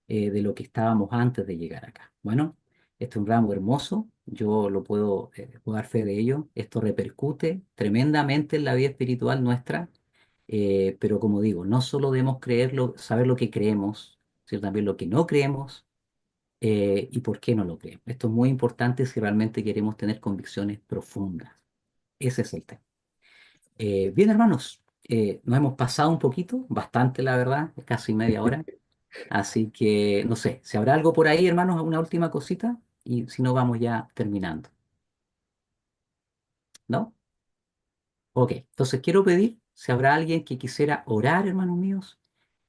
[SPEAKER 1] de lo que estábamos antes de llegar acá. Bueno, este es un ramo hermoso, yo lo puedo dar fe de ello. Esto repercute tremendamente en la vida espiritual nuestra, pero como digo, no solo debemos creerlo, saber lo que creemos, sino también lo que no creemos y por qué no lo creemos. Esto es muy importante si realmente queremos tener convicciones profundas. Ese es el tema. Bien, hermanos, nos hemos pasado un poquito, bastante la verdad, casi media hora. Así que, no sé, si habrá algo por ahí, hermanos, una última cosita, y si no, vamos ya terminando, ¿no? Ok, entonces quiero pedir si habrá alguien que quisiera orar, hermanos míos,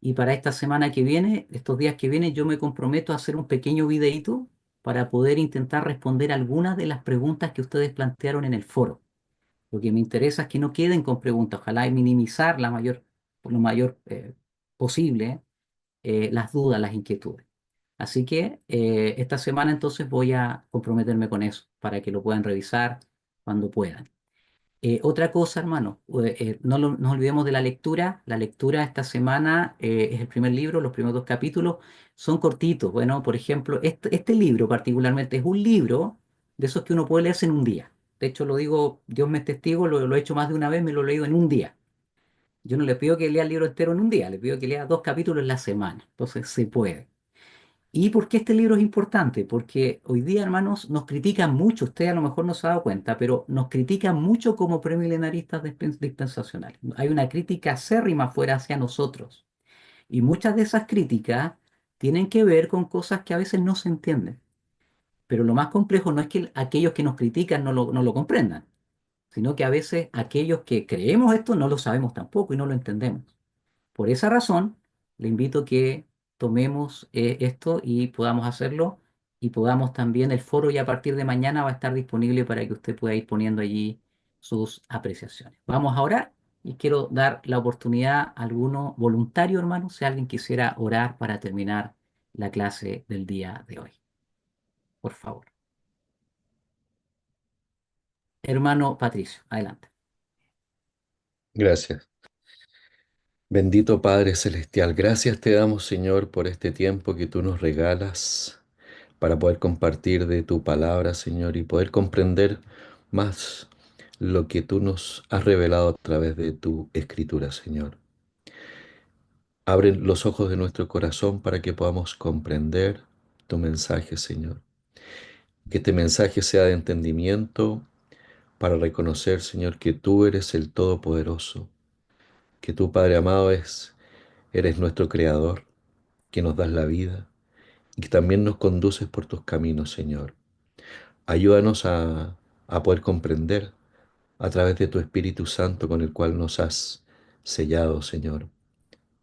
[SPEAKER 1] y para esta semana que viene, estos días que vienen, yo me comprometo a hacer un pequeño videíto para poder intentar responder algunas de las preguntas que ustedes plantearon en el foro. Lo que me interesa es que no queden con preguntas, ojalá y minimizar por lo mayor posible las dudas, las inquietudes. Así que esta semana entonces voy a comprometerme con eso para que lo puedan revisar cuando puedan. Otra cosa, hermano, no nos olvidemos de la lectura. La lectura esta semana es el primer libro, los primeros 2 capítulos son cortitos. Bueno, por ejemplo, este libro particularmente es un libro de esos que uno puede leerse en un día. De hecho, lo digo, Dios me es testigo, lo he hecho más de una vez, me lo he leído en un día. Yo no le pido que lea el libro entero en un día, le pido que lea 2 capítulos en la semana. Entonces, se puede. ¿Y por qué este libro es importante? Porque hoy día, hermanos, nos critican mucho, usted a lo mejor no se ha dado cuenta, pero nos critican mucho como premilenaristas dispensacionales. Hay una crítica acérrima fuera hacia nosotros. Y muchas de esas críticas tienen que ver con cosas que a veces no se entienden. Pero lo más complejo no es que aquellos que nos critican no lo comprendan, sino que a veces aquellos que creemos esto no lo sabemos tampoco y no lo entendemos. Por esa razón, le invito a que tomemos esto y podamos hacerlo y podamos también, el foro ya a partir de mañana va a estar disponible para que usted pueda ir poniendo allí sus apreciaciones. Vamos a orar y quiero dar la oportunidad a alguno voluntario, hermano, si alguien quisiera orar para terminar la clase del día de hoy. Por favor. Hermano Patricio, adelante.
[SPEAKER 5] Gracias. Bendito Padre Celestial, gracias te damos, Señor, por este tiempo que tú nos regalas para poder compartir de tu palabra, Señor, y poder comprender más lo que tú nos has revelado a través de tu escritura, Señor. Abre los ojos de nuestro corazón para que podamos comprender tu mensaje, Señor. Que este mensaje sea de entendimiento para reconocer, Señor, que tú eres el Todopoderoso, que tú, Padre amado, eres nuestro Creador, que nos das la vida y que también nos conduces por tus caminos, Señor. Ayúdanos a poder comprender a través de tu Espíritu Santo con el cual nos has sellado, Señor.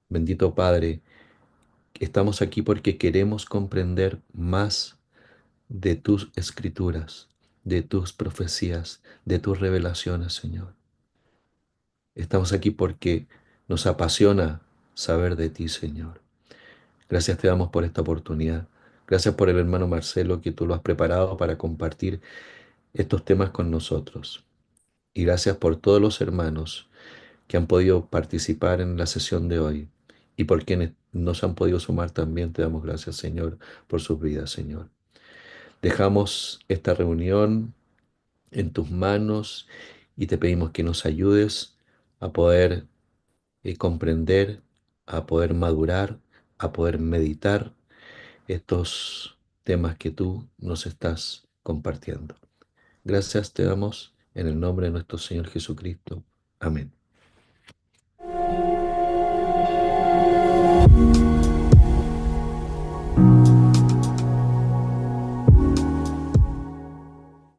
[SPEAKER 5] Bendito Padre, estamos aquí porque queremos comprender más de tus escrituras, de tus profecías, de tus revelaciones, Señor. Estamos aquí porque nos apasiona saber de ti, Señor. Gracias te damos por esta oportunidad. Gracias por el hermano Marcelo que tú lo has preparado para compartir estos temas con nosotros. Y gracias por todos los hermanos que han podido participar en la sesión de hoy y por quienes nos han podido sumar también. Te damos gracias, Señor, por sus vidas, Señor. Dejamos esta reunión en tus manos y te pedimos que nos ayudes a poder comprender, a poder madurar, a poder meditar estos temas que tú nos estás compartiendo. Gracias te damos en el nombre de nuestro Señor Jesucristo. Amén.